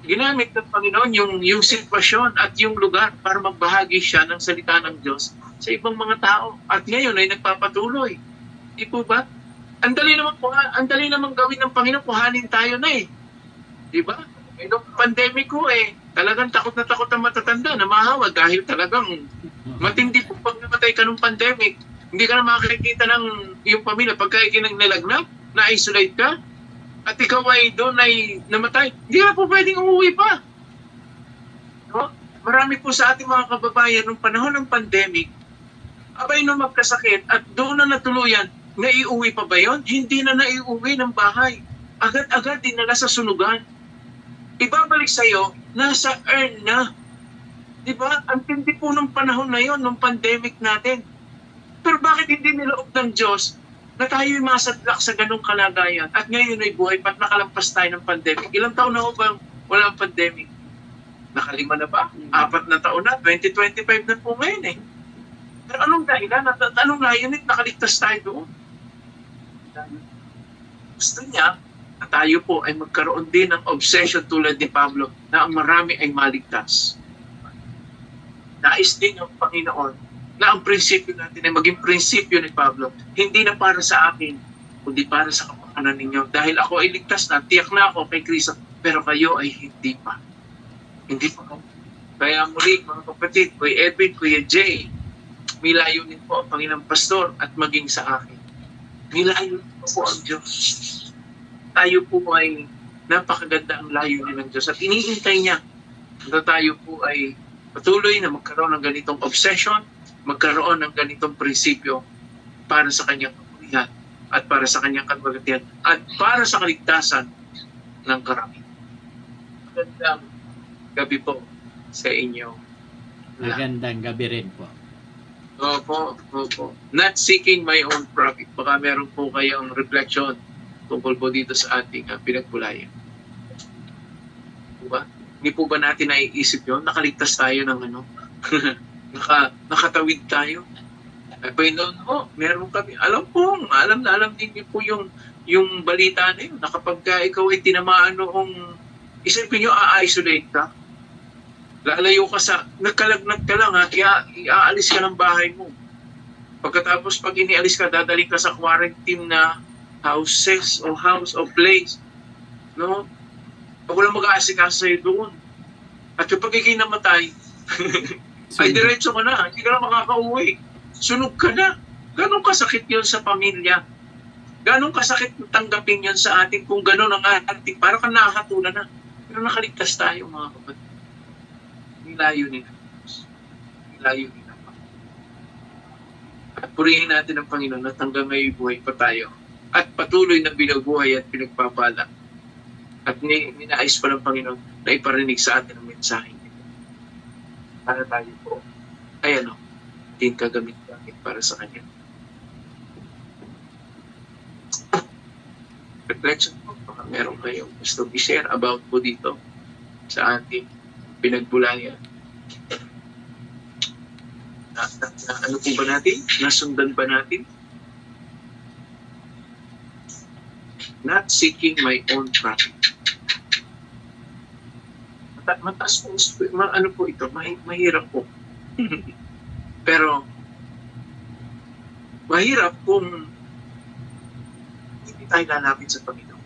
ginamit ng Panginoon yung sitwasyon at yung lugar para magbahagi siya ng salita ng Diyos sa ibang mga tao. At ngayon ay nagpapatuloy. Di po ba? Ang dali naman gawin ng Panginoon, kuhanin tayo na eh. Di ba? Nung pandemic ko talagang takot na takot ang matatanda na mahawag dahil talagang matindi po pag namatay ka nung pandemic. Hindi ka na makakikita ng iyong pamilya. Pagka nilagnat, na-isolate ka, at ikaw ay doon ay namatay, hindi na po pwedeng umuwi pa. No? Marami po sa ating mga kababayan nung panahon ng pandemic, abay nung magkasakit at doon na natuluyan, naiuwi pa ba yun? Hindi na naiuwi ng bahay. Agad-agad dinala sa sunugan. Ibabalik sa'yo, nasa earn na. Di ba? Ang tindi po ng panahon na yon, ng pandemic natin. Pero bakit hindi niloob ng Diyos na tayo'y masadlak sa ganong kalagayan at ngayon ay buhay pat nakalampas tayo ng pandemic? Ilang taon na ho bang walang pandemic? Nakalima na ba? 4 na taon na, 2025 na po ngayon eh. Pero anong dahilan? Anong layunin? Nakaligtas tayo doon. Gusto niya na tayo po ay magkaroon din ng obsession tulad ni Pablo na ang marami ay maligtas. Nais din ng Panginoon na ang prinsipyo natin ay maging prinsipyo ni Pablo, hindi na para sa akin, kundi para sa kapakanan ninyo. Dahil ako ay ligtas na, tiyak na ako kay Kristo, pero kayo ay hindi pa. Hindi pa. Kaya muli, mga kapatid, Kuya Edwin, Kuya Jay, may layunin po ang Panginoong Pastor at maging sa akin. May layunin po ang Diyos. Tayo po ay napakaganda ang layunin ng Diyos at iniintay niya na tayo po ay patuloy na magkaroon ng ganitong obsession, magkaroon ng ganitong prinsipyo para sa kanyang kapulihan at para sa kanyang kabagatian at para sa kaligtasan ng karamihan. Magandang gabi po sa inyo. Magandang gabi rin po. Opo. Not seeking my own profit. Baka meron po kayong reflection tungkol po dito sa ating pinagpulayan. Diba? Hindi po ba natin naiisip yun? Nakaligtas tayo ng nakatawid tayo. Panginoon, meron kami. Alam din niyo po yung balita na yun. Na kapag ikaw ay tinamaan noong, isipin nyo, a-isolate ka. Lalayo ka nagkalagnat ka lang iaalis ka ng bahay mo. Pagkatapos pag inialis ka, dadaling ka sa quarantine na house o place. No? Pag walang mag-aasikaso sa'yo doon. At kapag ikay namatay, ay diretso ka na. Hindi ka na makakauwi. Sunog ka na. Ganong kasakit yun sa pamilya. Ganong kasakit tanggapin yun sa atin kung ganon ang ating. Para ka nakakatulan na. Pero nakaligtas tayo mga kapatid. Layunin ng Diyos. Layunin ng Panginoon. At purihin natin ang Panginoon at hanggang ngayon buhay pa tayo. At patuloy na binabuhay at pinagpapala. At ninais pa ng Panginoon na iparinig sa atin ang mensahe niya. Para tayo po ay din kagamit para sa Kanya. Reflection po. Baka meron kayong gusto i-share about po dito sa ating pinagbulayan. Ano po ba natin? Nasundan ba natin? Not seeking my own profit. Mataas po, ano po ito? Mahirap po. Pero, mahirap kung hindi tayo lalapit sa Panginoon.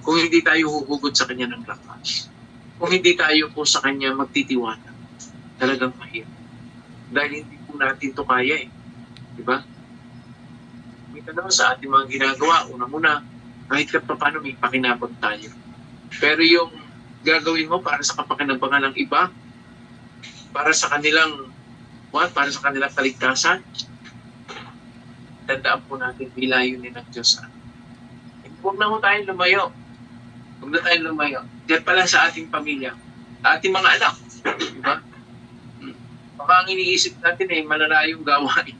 Kung hindi tayo huhugot sa Kanya ng lakas. Kung hindi tayo po sa Kanya magtitiwala. Talagang mahirap. Dahil hindi po natin ito kaya eh. Diba? May tanong sa ating mga ginagawa, una-muna, kahit paano may pakinabang tayo. Pero yung gagawin mo para sa kapakinabangan ng iba, para sa kanilang kaligtasan, tandaan po natin, ilayunin ng Diyos. Huwag na mo tayong lumayo. Huwag na tayong lumayo. Diyan pala sa ating pamilya, sa ating mga anak. Diba? Baka ang iniisip natin malalayong gawain.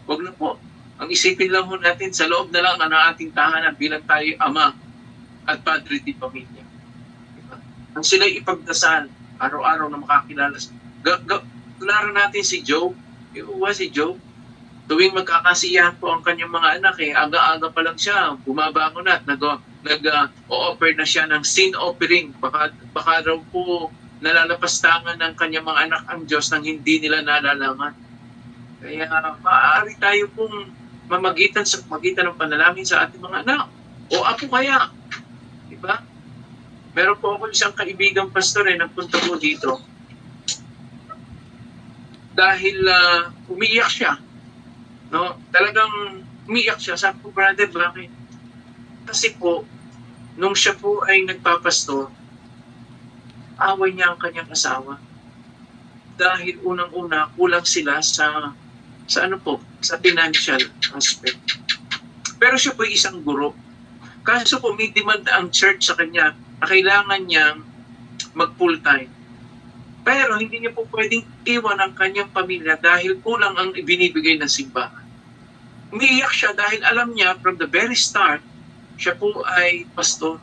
Huwag na po. Ang isipin lang ho natin, sa loob na lang ng ating tahanan bilang tayo ama, at padre di pamilya. Diba? Ang sila ipagdasal, araw-araw na makakilala. Tularan natin si Job. Si Job. Tuwing magkakasiyahan po ang kanyang mga anak, aga-aga pa lang siya, bumabangon na at nag-o-offer na siya ng sin offering. Baka raw po nalalapastangan ng kanyang mga anak ang Diyos nang hindi nila nalalaman. Kaya maaari tayo pong mamagitan ng panalangin sa ating mga anak. O apo kaya. Diba? Meron po ako isang kaibigang pastor nagpunta po dito. Dahil umiiyak siya. No? Talagang umiiyak siya. Sabi ko, brother, bakit? Kasi po, nung siya po ay nagpapastor, away niya ang kanyang asawa. Dahil unang-una, kulang sila sa financial aspect. Pero siya po ay isang guro. Kaso po may demand ang church sa kanya na kailangan niyang mag-full time. Pero hindi niya po pwedeng iwan ang kanyang pamilya dahil kulang ang ibinibigay ng simbahan. Umiiyak siya dahil alam niya from the very start, siya po ay pastor.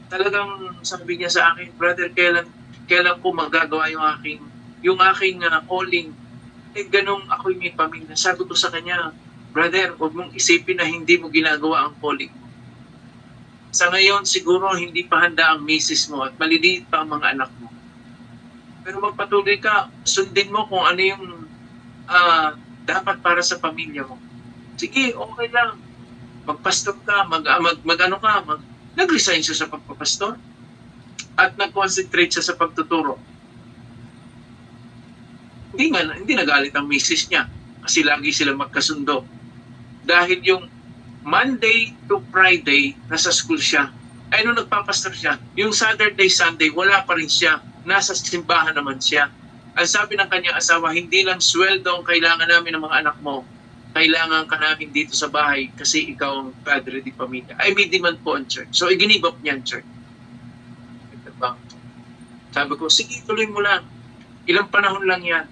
Talagang sabi niya sa akin, brother, kailan ko magagawa yung aking calling. Ganong ako yung may pamilya. Sabi ko sa kanya, brother, huwag mong isipin na hindi mo ginagawa ang calling mo. Sa ngayon, siguro hindi pa handa ang misis mo at maliliit pa ang mga anak mo. Pero magpatuloy ka, sundin mo kung ano yung dapat para sa pamilya mo. Sige, okay lang. Magpastor ka, nag-resign siya sa pagpapastor at nag-concentrate siya sa pagtuturo. Hindi nagalit ang misis niya kasi lagi sila magkasundo. Dahil yung Monday to Friday, nasa school siya. Ay, nung nagpapastor siya, yung Saturday, Sunday, wala pa rin siya. Nasa simbahan naman siya. Ang sabi ng kanyang asawa, hindi lang sweldo ang kailangan namin ng mga anak mo. Kailangan ka namin dito sa bahay kasi ikaw ang padre di pamilya. Ay, may demand po ang church. So, i-give up niya ang church. Sabi ko, sige, tuloy mo lang. Ilang panahon lang yan.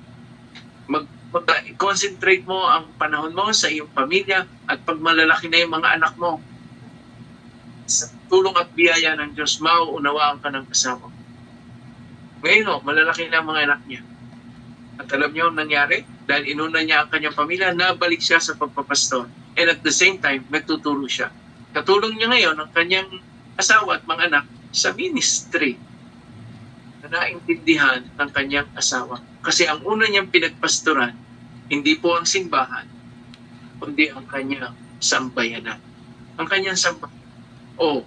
Concentrate mo ang panahon mo sa iyong pamilya at pag malalaki na yung mga anak mo, sa tulong at biyaya ng Diyos, mauunawaan ka ng kasama. Ngayon, malalaki na ang mga anak niya. At alam niyo ang nangyari? Dahil inuna niya ang kanyang pamilya, nabalik siya sa pagpapastor. And at the same time, nagtuturo siya. Katulong niya ngayon ang kanyang asawa at mga anak sa ministry na naintindihan ng kanyang asawa. Kasi ang una niyang pinagpastoran, hindi po ang simbahan, kundi ang kanyang sambayanan. Ang kanyang sambayanan.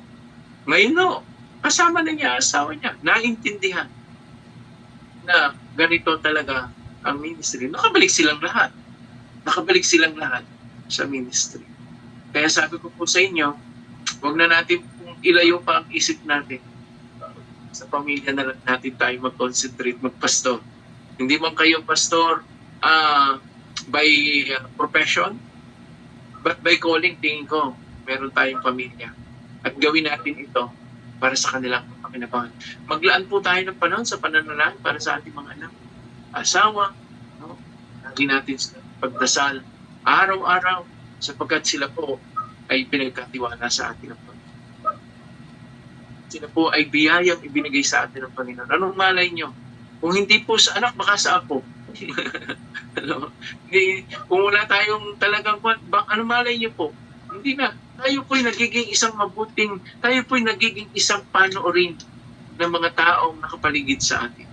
Ngayon kasama na niya, asawa niya, naintindihan na ganito talaga ang ministry. Nakabalik silang lahat sa ministry. Kaya sabi ko po sa inyo, huwag na natin ilayo pa ang isip natin. Sa pamilya na lang natin tayo mag-concentrate, magpastor. Hindi man kayo pastor by profession, but by calling, tingin ko, meron tayong pamilya. At gawin natin ito para sa kanilang pakinabangan. Maglaan po tayo ng panahon sa pananalangin para sa ating mga anak, asawa, no? Lagi natin sa pagdasal araw-araw sapagkat sila po ay pinagkatiwala sa atin ng Panginoon. Sila po ay biyayang ibinigay sa atin ng Panginoon. Anong malay nyo? Kung hindi po sa anak, baka sa apo. Kung wala tayong talagang anong malay nyo po? Hindi na. Tayo po'y nagiging isang mabuting, tayo po'y nagiging isang panoorin ng mga taong nakapaligid sa atin.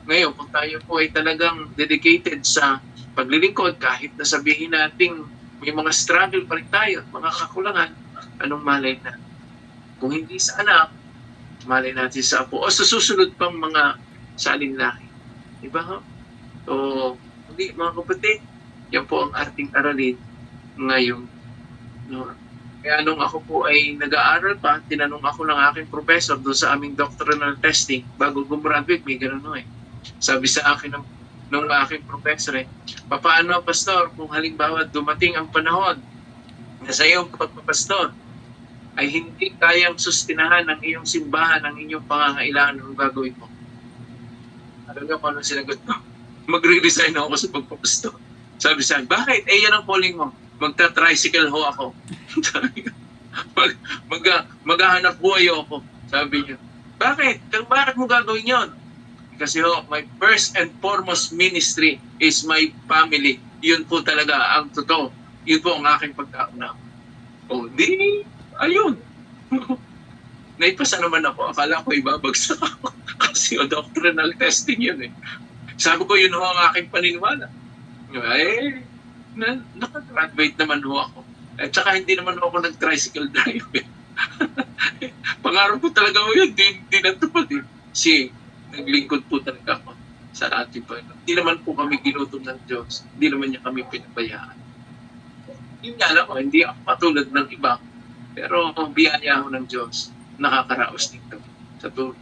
Ngayon, kung tayo po ay talagang dedicated sa paglilingkod, kahit na sabihin natin may mga struggle pa rin tayo, mga kakulangan, anong malay na? Kung hindi sa anak, malay natin sa apo o sa susunod pang mga salinlaki. Diba ho? So, hindi, mga kapatid, yan po ang ating aralin ngayon. No? Kaya nung ako po ay nag-aaral pa, tinanong ako ng aking professor doon sa aming doctoral testing, bago gumraduate, may gano'n Sabi sa akin nung aking professor, paano, pastor, kung halimbawa dumating ang panahon na sa iyong pagpapastor, ay hindi kayang sustinahan ng iyong simbahan, ng inyong pangangailangan ng gagawin mo. Alam nga paano sinagot ko? Magre-resign ako sa pagpapastor. Sabi sa akin, bakit? Yan ang calling mo. Magta-tricycle ho ako. Maghahanap buhay ako. Sabi niya, bakit? Bakit mo gagawin yon? Kasi my first and foremost ministry is my family. Yun po talaga ang totoo. Yun po ang aking pagkaunawa. Ayun. Naipasa naman ako. Akala ko ibabagsak ako. Kasi doctrinal testing yun eh. Sabi ko, yun ang aking paniniwala. Nakagraduate naman ako. At saka hindi naman ako nag-tricycle drive eh. Pangarap ko talaga yun. Di natupad eh. Naglingkod po talaga ako sa ating Panginoon. Hindi naman po kami ginutom ng Diyos. Hindi naman niya kami pinabayaan. Yun nga lang, hindi ako patulad ng iba. Pero biyaya ako ng Diyos, nakakaraos dito sa tulad.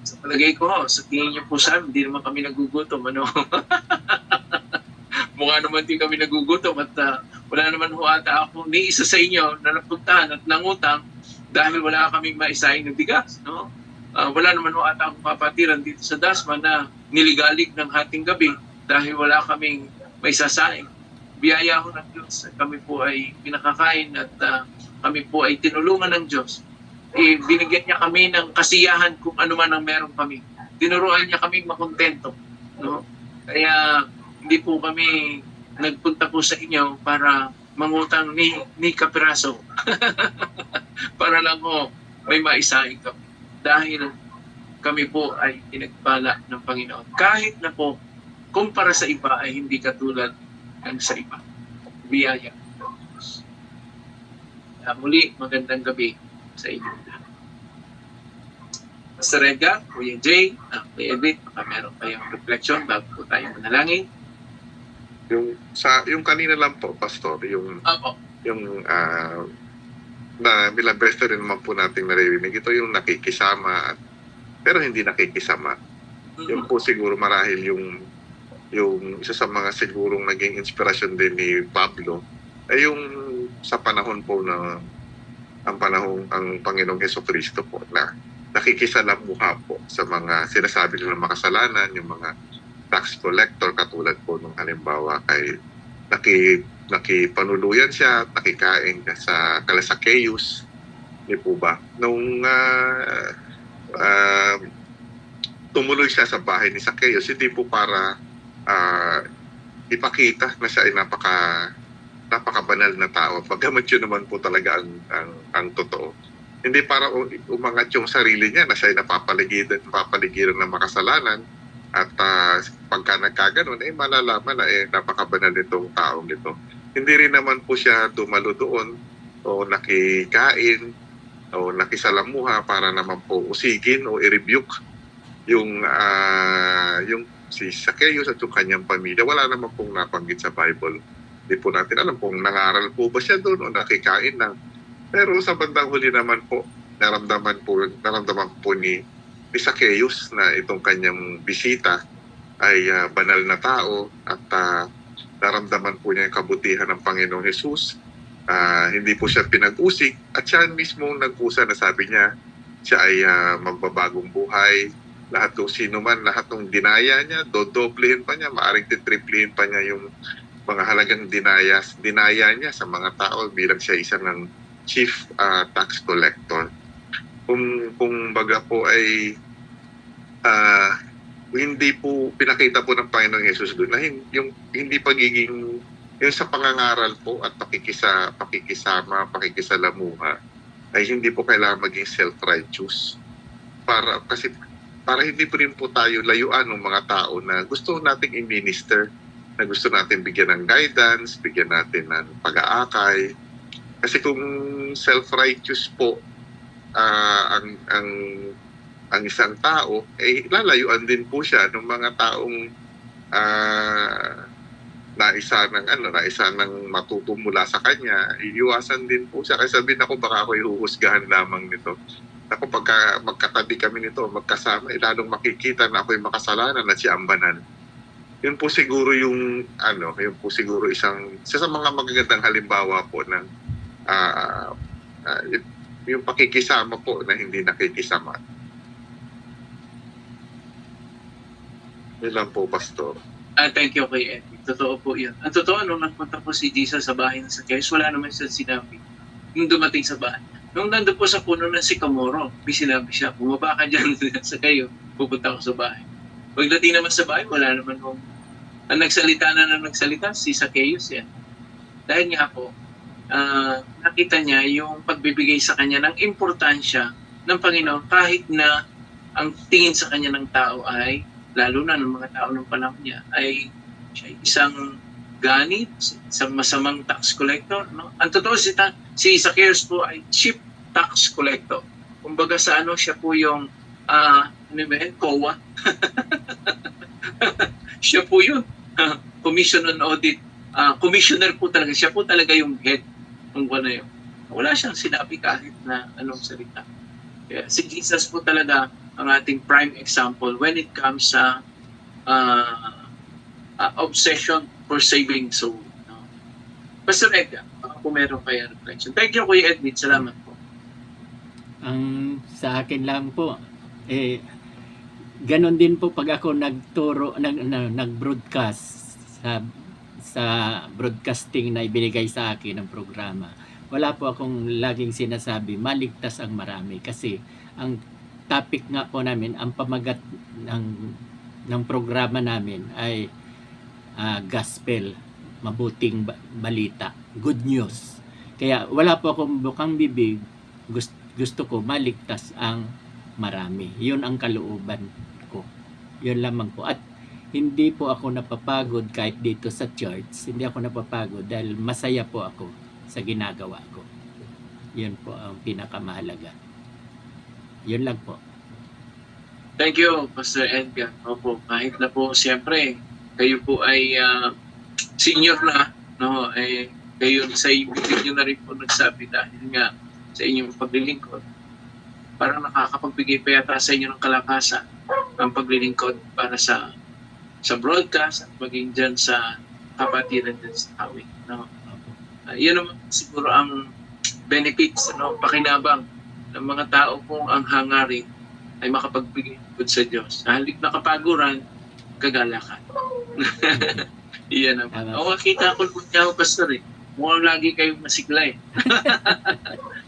Sa palagay ko, sa tingin niyo po sa amin, hindi naman kami nagugutom. Ano? Mukha naman din kami nagugutom at wala naman ho ata ako ni isa sa inyo na napuntahan at nangutang dahil wala kaming maisahin ng bigas. No? Wala naman ho ata akong papatiran dito sa Dasma na niligalig ng hating gabi dahil wala kaming maisasaing. Biyaya ho ng Diyos. Kami po ay pinakakain at kami po ay tinulungan ng Diyos. Binigyan niya kami ng kasiyahan kung ano man ang meron kami. Tinuruan niya kami makontento. No? Kaya hindi po kami nagpunta po sa inyo para mangutang ni kapiraso. Para lang ho may maisahin kami. Dahil kami po ay pinagpala ng Panginoon. Kahit na po, kumpara sa iba ay hindi katulad ng sa iba. Biyaya. Muli, magandang gabi sa inyo. Pastor Edgar, Kuya Jay, Kuya Edwin, baka meron kayong reflection bago po tayo manalangin. Yung kanina lang po, Pastor, yung na bilang beses rin naman po nating naririnig, ito yung nakikisama pero hindi nakikisama. Yung po siguro marahil yung isa sa mga sigurong naging inspirasyon din ni Pablo ay yung sa panahon po na ang Panginoong Jesucristo po na nakikisalamuha po sa mga sinasabi nilang makasalanan, yung mga tax collector katulad po nung halimbawa kay nakipanuluyan siya, nakikain sa Zacchaeus, di po ba? Nung tumuloy siya sa bahay ni Zacchaeus, hindi po para ipakita na siya ay napakabanal na tao. Pagkamat yun naman po talaga ang totoo. Hindi para umangat yung sarili niya na siya ay napapaligiran ng makasalanan. At pagka nagkaganon, malalaman na napakabanal nitong taong nito. Hindi rin naman po siya dumalo doon o nakikain o nakisalamuha para naman po usigin o i-rebuke yung si Zacchaeus at yung kanyang pamilya. Wala naman pong napanggit sa Bible. Hindi po natin alam kung nangaral po ba siya doon o nakikain lang. Pero sa bandang huli naman po, naramdaman po ni Zacchaeus na itong kanyang bisita ay banal na tao at naramdaman po niya yung kabutihan ng Panginoong Jesus. Hindi po siya pinag-usig at siya mismo nagkusa na sabi niya siya ay magbabagong buhay. Lahat ng sino man, lahat ng dinaya niya, dodoblehin pa niya, maaring titriplihin pa niya yung mga halagang dinaya niya sa mga tao bilang siya isang ng chief tax collector. Kung baga po ay hindi po pinakita po ng Panginoong Jesus doon na yung hindi pagiging yung sa pangangaral po at pakikisama, pakikisalamuha ay hindi po kailangan maging self-righteous para hindi po rin po tayo layuan ng mga tao na gusto nating i-minister, na gusto natin bigyan ng guidance, bigyan natin ng pag-aakay. Kasi kung self-righteous po ang isang tao, lalayuan din po siya ng mga taong naisa ng matuto mula sa kanya. Iiwasan din po siya. Kasi sabihin ako, baka ako ihuhusgahan lamang nito. Ako, pagka magkatabi kami nito, magkasama, lalong makikita na ako'y makasalanan at siya ang banal. Yun po siguro yun po siguro isa sa mga magagandang halimbawa po ng yung pakikisama po na hindi nakikisama. Yun lang po, Pastor. Thank you kay Edwin. Totoo po yun. Ang totoo, nung nagpunta po si Jesus sa bahay ng Zacchaeus, wala naman siya sinabi. nung dumating sa bahay. Nung nandun po sa puno ng Sycamore, may sinabi siya, bumaba ka dyan sa kayo, pupunta ko sa bahay. Pagdating naman sa bahay, wala naman nung ang nagsalita si Zacchaeus yan. Dahil nga po, nakita niya yung pagbibigay sa kanya ng importansya ng Panginoon kahit na ang tingin sa kanya ng tao ay, lalo na ng mga tao ng panahon niya, ay siya isang ganit, isang masamang tax collector. No? Ang totoo si Zacchaeus po ay chief tax collector. Kumbaga sa siya po yung COA. Siya po yun. Commission on Audit. Commissioner po talaga. Siya po talaga yung head ng na yun. Wala siyang sinabi kahit na anong salita. Kaya si Jesus po talaga ang ating prime example when it comes sa obsession for saving soul. No? Pastor Edgar, baka po meron kayo reflection. Thank you, Kuya Edwin. Salamat po. Ang sa akin lang po, ganon din po pag ako nag-broadcast sa broadcasting na ibinigay sa akin ng programa. Wala po akong laging sinasabi, maligtas ang marami. Kasi ang topic nga po namin, ang pamagat ng programa namin ay gospel, mabuting balita, good news. Kaya wala po akong bukang bibig, gusto ko maligtas ang marami. Yun ang kalooban ko. Yun lamang po. At hindi po ako napapagod kahit dito sa church. Hindi ako napapagod dahil masaya po ako sa ginagawa ko. Yun po ang pinakamahalaga. Yun lang po. Thank you, Pastor Edgar. Opo, kahit na po siyempre kayo po ay senior na, no? Kayo sa ibig nyo na rin po nagsabi dahil nga sa inyong paglilingkod. Parang nakakapagbigay pa yata sa inyo ng kalakasan ang paglilingkod para sa broadcast at maging dyan sa kapatiran dyan sa tawid. No? Yun naman siguro ang benefits, pakinabang ng mga tao kung ang hangarin ay makapagbigay good sa Diyos. Halik na kapaguran, kagalakan. Iyan naman. O, makita ko po niya ako, Pastor, mukhang lagi kayong masigla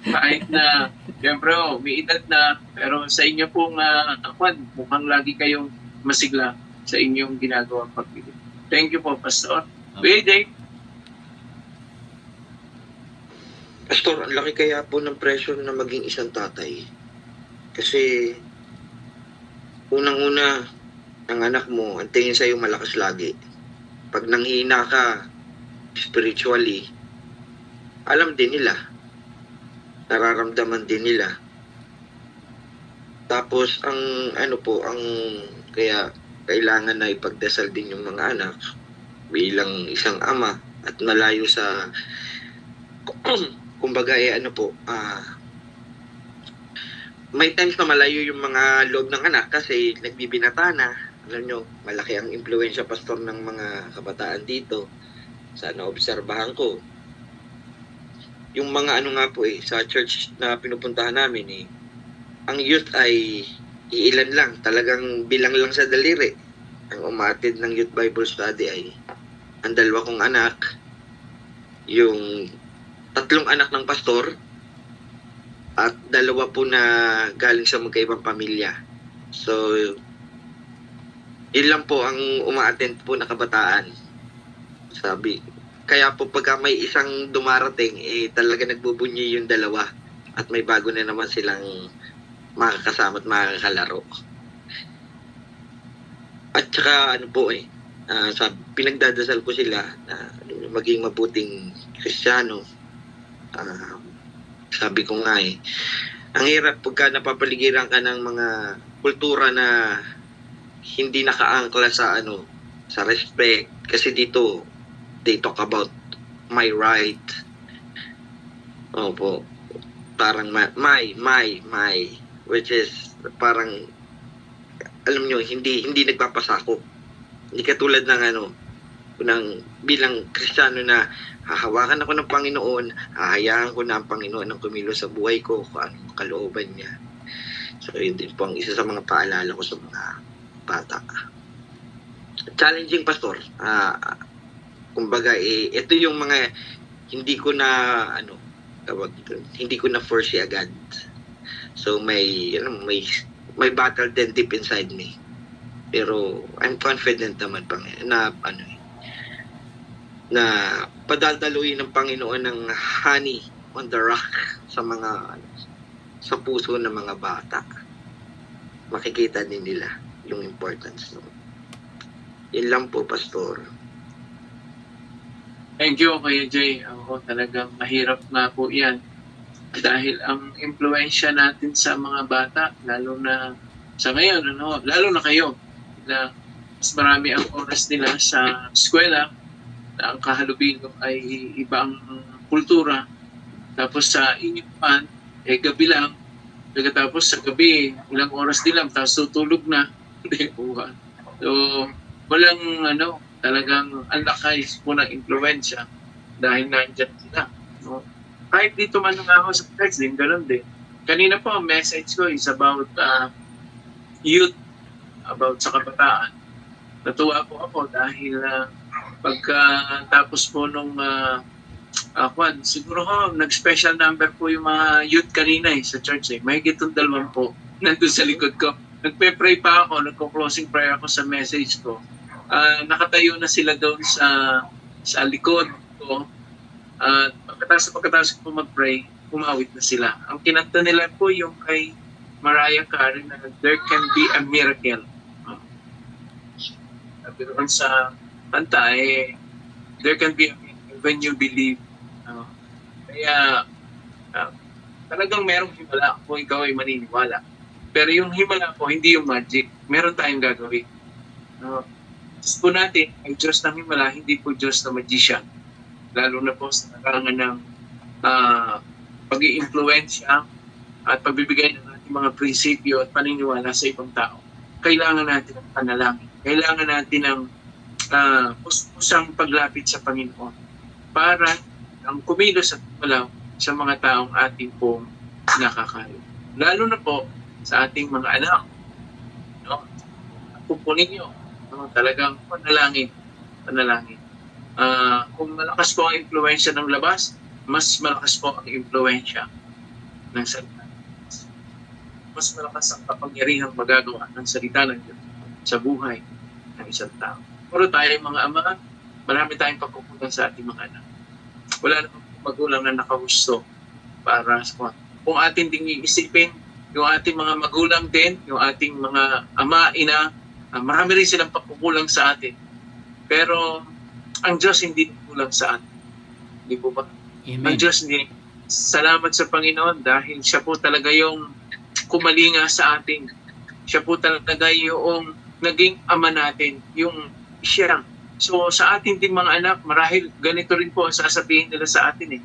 Kahit na, siyempre, may edad na, pero sa inyo pong mukhang lagi kayong masigla sa inyong ginagawang pagbibig. Thank you po, Pastor. Wait, Dave. Pastor, ang laki kaya po ng pressure na maging isang tatay. Kasi, unang-una, ang anak mo, ang tingin sa'yo malakas lagi. Pag nanghina ka, spiritually, alam din nila. Nararamdaman din nila. Tapos, ang kaya kailangan na ipagdasal din yung mga anak bilang isang ama at malayo sa kumbaga may times na malayo yung mga loob ng anak kasi nagbibinata na. Alam nyo, malaki ang impluwensya, Pastor, ng mga kabataan dito sa naobserbahan ko. Yung mga sa church na pinupuntahan namin ang youth ay iilan lang, talagang bilang lang sa daliri. Ang umatid ng youth Bible study ay ang 2 kong anak, yung 3 anak ng pastor, at 2 po na galing sa magkaibang pamilya. So, yun lang po ang uma-attend po na kabataan. Sabi, kaya po pagka may isang dumarating, talaga nagbubunyi yung 2 at may bago na naman silang makakasama at makakalaro. At saka pinagdadasal ko sila na maging mabuting Kristiyano. Sabi ko nga ang hirap pagka napapaligiran ka ng mga kultura na hindi nakaangkla sa sa respect. Kasi dito, they talk about my right. Opo. Parang my. Which is parang, alam nyo, hindi nagpapasakop. Hindi katulad ng ng bilang Kristiyano na hahawakan ako ng Panginoon, hahayaan ko na ang Panginoon ang kumilos sa buhay ko, kung anong kalooban niya. So, yun din po ang isa sa mga paalala ko sa mga bata. Challenging, Pastor. Kumbaga, ito yung mga hindi ko na hindi ko na foresee agad. So may battle din deep inside me. Pero I'm confident naman na padadaluin ng Panginoon ng honey on the rock sa puso ng mga bata. Makikita din nila yung importance. No? Yun lang po, Pastor. Thank you, Kuya Jay. Ako talagang mahirap na po yan. Dahil ang impluensya natin sa mga bata, lalo na sa ngayon, lalo na kayo, na mas marami ang oras nila sa eskwela, na ang kahalubilo ay ibang kultura. Tapos sa inyong pan, gabi lang. Pagkatapos sa gabi, ilang oras din lang, tapos tutulog na. So, walang talagang ang lakas po ng impluensya dahil nandyan sila. No? Kahit dito man lang ako sa text din, ganun din. Kanina po, ang message ko is about youth, about sa kabataan. Natuwa po ako dahil pagkatapos po nung siguro nag-special number po yung mga youth kanina sa church. May gitong 20 nandun sa likod ko. Nagpe-pray pa ako, nagko-closing prayer ako sa message ko. Nakatayo na sila doon sa likod ko. Pagkatapos ko mag-pray, umawit na sila. Ang kinanta nila po yung kay Mariah Carey na There Can Be a Miracle. Pero sa kanta There Can Be a Miracle When You Believe. Kaya talagang merong himala kung ikaw ay maniniwala. Pero yung himala po, hindi yung magic. Meron tayong gagawin. Diyos po natin ay Diyos ng himala, hindi po Diyos na magician. Lalo na po sa karangan ng pag-i-influensya at pagbibigay ng ating mga prinsipyo at paniniwala sa ibang tao. Kailangan natin ng panalangin. Kailangan natin ng pusang paglapit sa Panginoon para ang kumilos at malaw sa mga taong ating pong nakakayo. Lalo na po sa ating mga anak. Pupunin nyo. Talagang panalangin. Kung malakas po ang impluensya ng labas, mas malakas po ang impluensya ng salita. Mas malakas ang kapangyarihang magagawa ng salita ng Diyos sa buhay ng isang tao. Puro tayo mga ama, marami tayong pagkukulang sa ating mga anak. Wala namang magulang na nakahusto para sa kung ating ding iisipin, yung ating mga magulang din, yung ating mga ama, ina, marami rin silang pagkukulang sa atin. Pero ang Diyos hindi kulang sa atin. Hindi po ba? Amen. Ang Diyos hindi. Salamat sa Panginoon dahil siya po talaga yung kumalinga sa atin. Siya po talaga yung naging ama natin, yung siya. So sa atin din mga anak, marahil ganito rin po ang sasabihin nila sa atin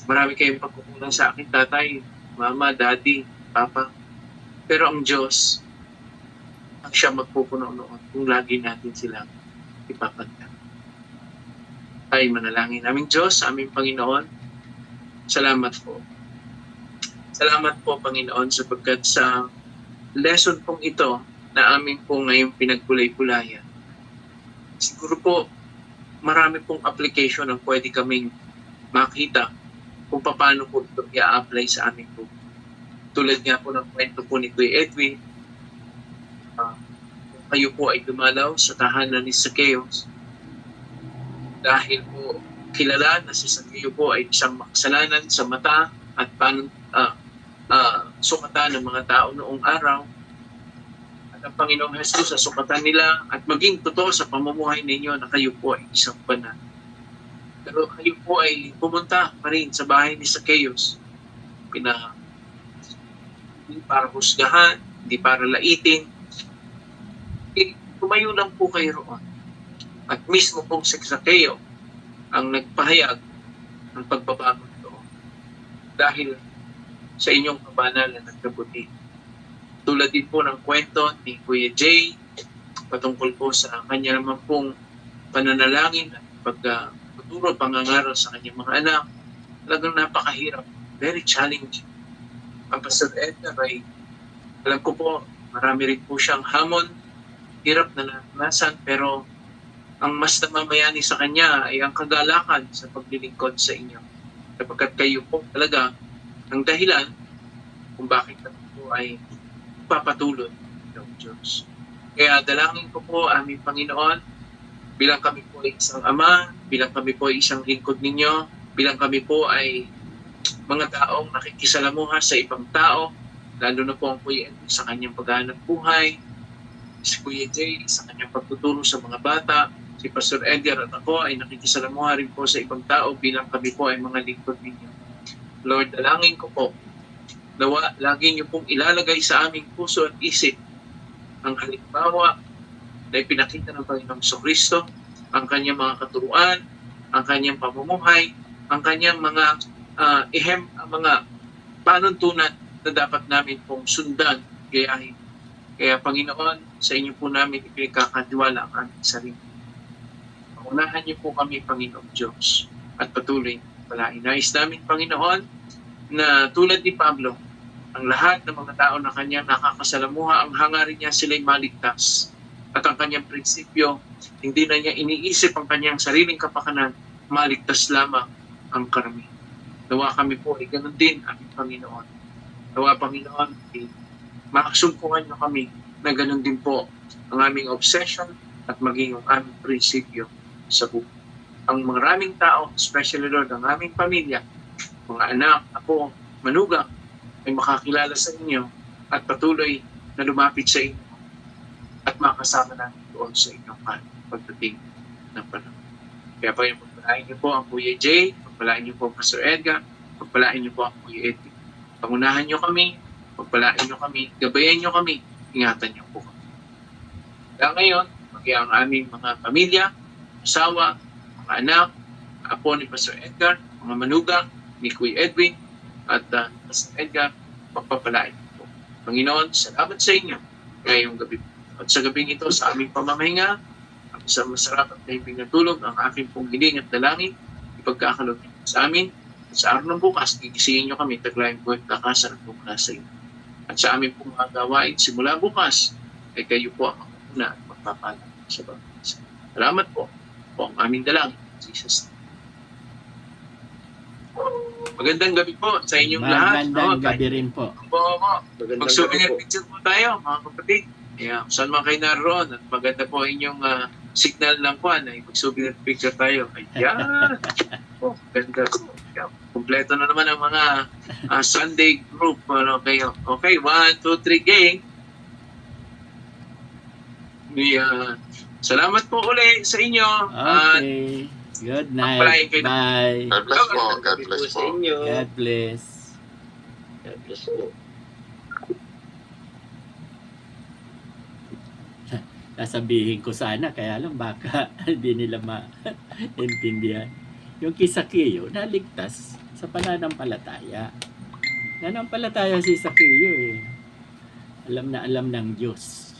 marami kayong pagkukulang sa akin, tatay, mama, daddy, papa. Pero ang Diyos, ang siya magpupuno noon kung lagi natin silang ipapagda. Tayo manalangin. Aming Diyos, aming Panginoon, salamat po. Salamat po, Panginoon, sapagkat sa lesson pong ito na aming po ngayong pinagpulay-pulayan. Siguro po, marami pong application ang pwede kaming makita kung paano po ito i-apply sa aming po. Tulad nga po ng kwento po ni Kuya Edwin, kayo po ay dumalaw sa tahanan ni Zacchaeus dahil po kilala na si Zacchaeus po ay isang makasalanan sa mata at sukatan ng mga tao noong araw. At ang Panginoong Jesus sa sukatan nila at maging totoo sa pamumuhay ninyo na kayo po ay isang banal. Pero kayo po ay pumunta pa rin sa bahay ni Zacchaeus. Hindi para husgahan, hindi para laitin. Tumayo lang po kayo roon. At mismo pong si Zacchaeus ang nagpahayag ng pagbabago ito. Dahil sa inyong kabanalan at kabuti. Tulad din po ng kwento ni Kuya Jay patungkol po sa kanya naman pong pananalangin at pagtuturo, pangangaral sa kanyang mga anak. Talagang napakahirap. Very challenging. Ang Pastor Edgar ay alam ko po marami rin po siyang hamon, hirap na naranasan, pero ang mas namamayani sa Kanya ay ang kagalakan sa paglilingkod sa inyo. Sapagkat kayo po talaga ang dahilan kung bakit kami po ay papatuloy ng Diyos. Kaya dalangin ko po aming Panginoon, bilang kami po ay isang ama, bilang kami po ay isang lingkod ninyo, bilang kami po ay mga taong nakikisalamuha sa ibang tao, lalo na po ang Kuya Edwin sa kanyang paghahanap buhay, si Kuya Jay sa kanyang pagtuturo sa mga bata, si Pastor Edgar at ako ay nakikisalamuha rin po sa ibang tao bilang kami po ay mga lingkod ninyo. Lord, dalangin ko po, nawa lagi niyo pong ilalagay sa aming puso at isip ang halimbawa na ipinakita ng Panginoong Kristo, ang kanyang mga katuruan, ang kanyang pamumuhay, ang kanyang mga mga panuntunan na dapat namin pong sundan, gayahin. Kaya Panginoon, sa inyo po namin ipinagkakatiwala ang aming sarili. Pangunahan niyo po kami, Panginoong Diyos, at patuloy palain. Nais namin, Panginoon, na tulad ni Pablo, ang lahat ng mga tao na kanyang nakakasalamuha, ang hangarin niya sila'y maligtas. At ang kanyang prinsipyo, hindi na niya iniisip ang kanyang sariling kapakanan, maligtas lamang ang karamihan. Nawa kami po ay ganun din, aming Panginoon. Nawa, Panginoon, makasumpungan niyo kami na ganun din po ang aming obsession at maging ang aming prinsipyo sa buhay. Ang maraming tao, especially Lord, ang aming pamilya, mga anak, ako, manugang, ay makakilala sa inyo at patuloy na lumapit sa inyo at makasama natin doon sa inyong pagdating ng panahon. Kaya pa yung pagpalain niyo po ang Kuya Jay, pagpalain niyo po ang Pastor Edgar, pagpalain niyo po ang Kuya Edwin. Pangunahan niyo kami, pagpalain niyo kami, gabayan niyo kami, ingatan niyo po kami. Kaya ngayon, maging ang aming mga pamilya, asawa, mga anak, apo ni Pastor Edgar, mga manugang ni Kuya Edwin, at Pastor Edgar, pagpapalain niyo po. Panginoon, salamat sa inyo ngayong gabi. At sa gabing ito, sa aming pamamahinga, ang isang masarap at naibig na tulog, ang aking pong hiling at dalangin, ipagkakalog niyo sa amin. At sa araw ng bukas, gigisingin niyo kami, taglayang buhay at kakasarap po mula sa inyo. At sa aming pong mga gawain, simula bukas, ay kayo po ang makapuna at magpapala sa bawat. Salamat po ang aming dalangin. Jesus. Magandang gabi po sa inyong lahat. Magandang gabi rin po. Mag-souvenir picture po tayo, mga kapatid. Yeah, saan man kayo naroon at maganda po inyong signal ng kwan ay mag-souvenir picture tayo. Ayan. Ganda po. Yeah. Kompleto na naman ang mga Sunday group. Ano kayo? Okay, 1, 2, 3, gang. Salamat po uli sa inyo. Okay. Good night. Bye. God bless po. God bless po. God bless. God bless po. Sasabihin ko sana, kaya lang baka hindi nila maintindihan. Yung kay Sakeo, naligtas sa pananampalataya. Nanampalataya si Sakeo eh. Alam na alam ng Diyos.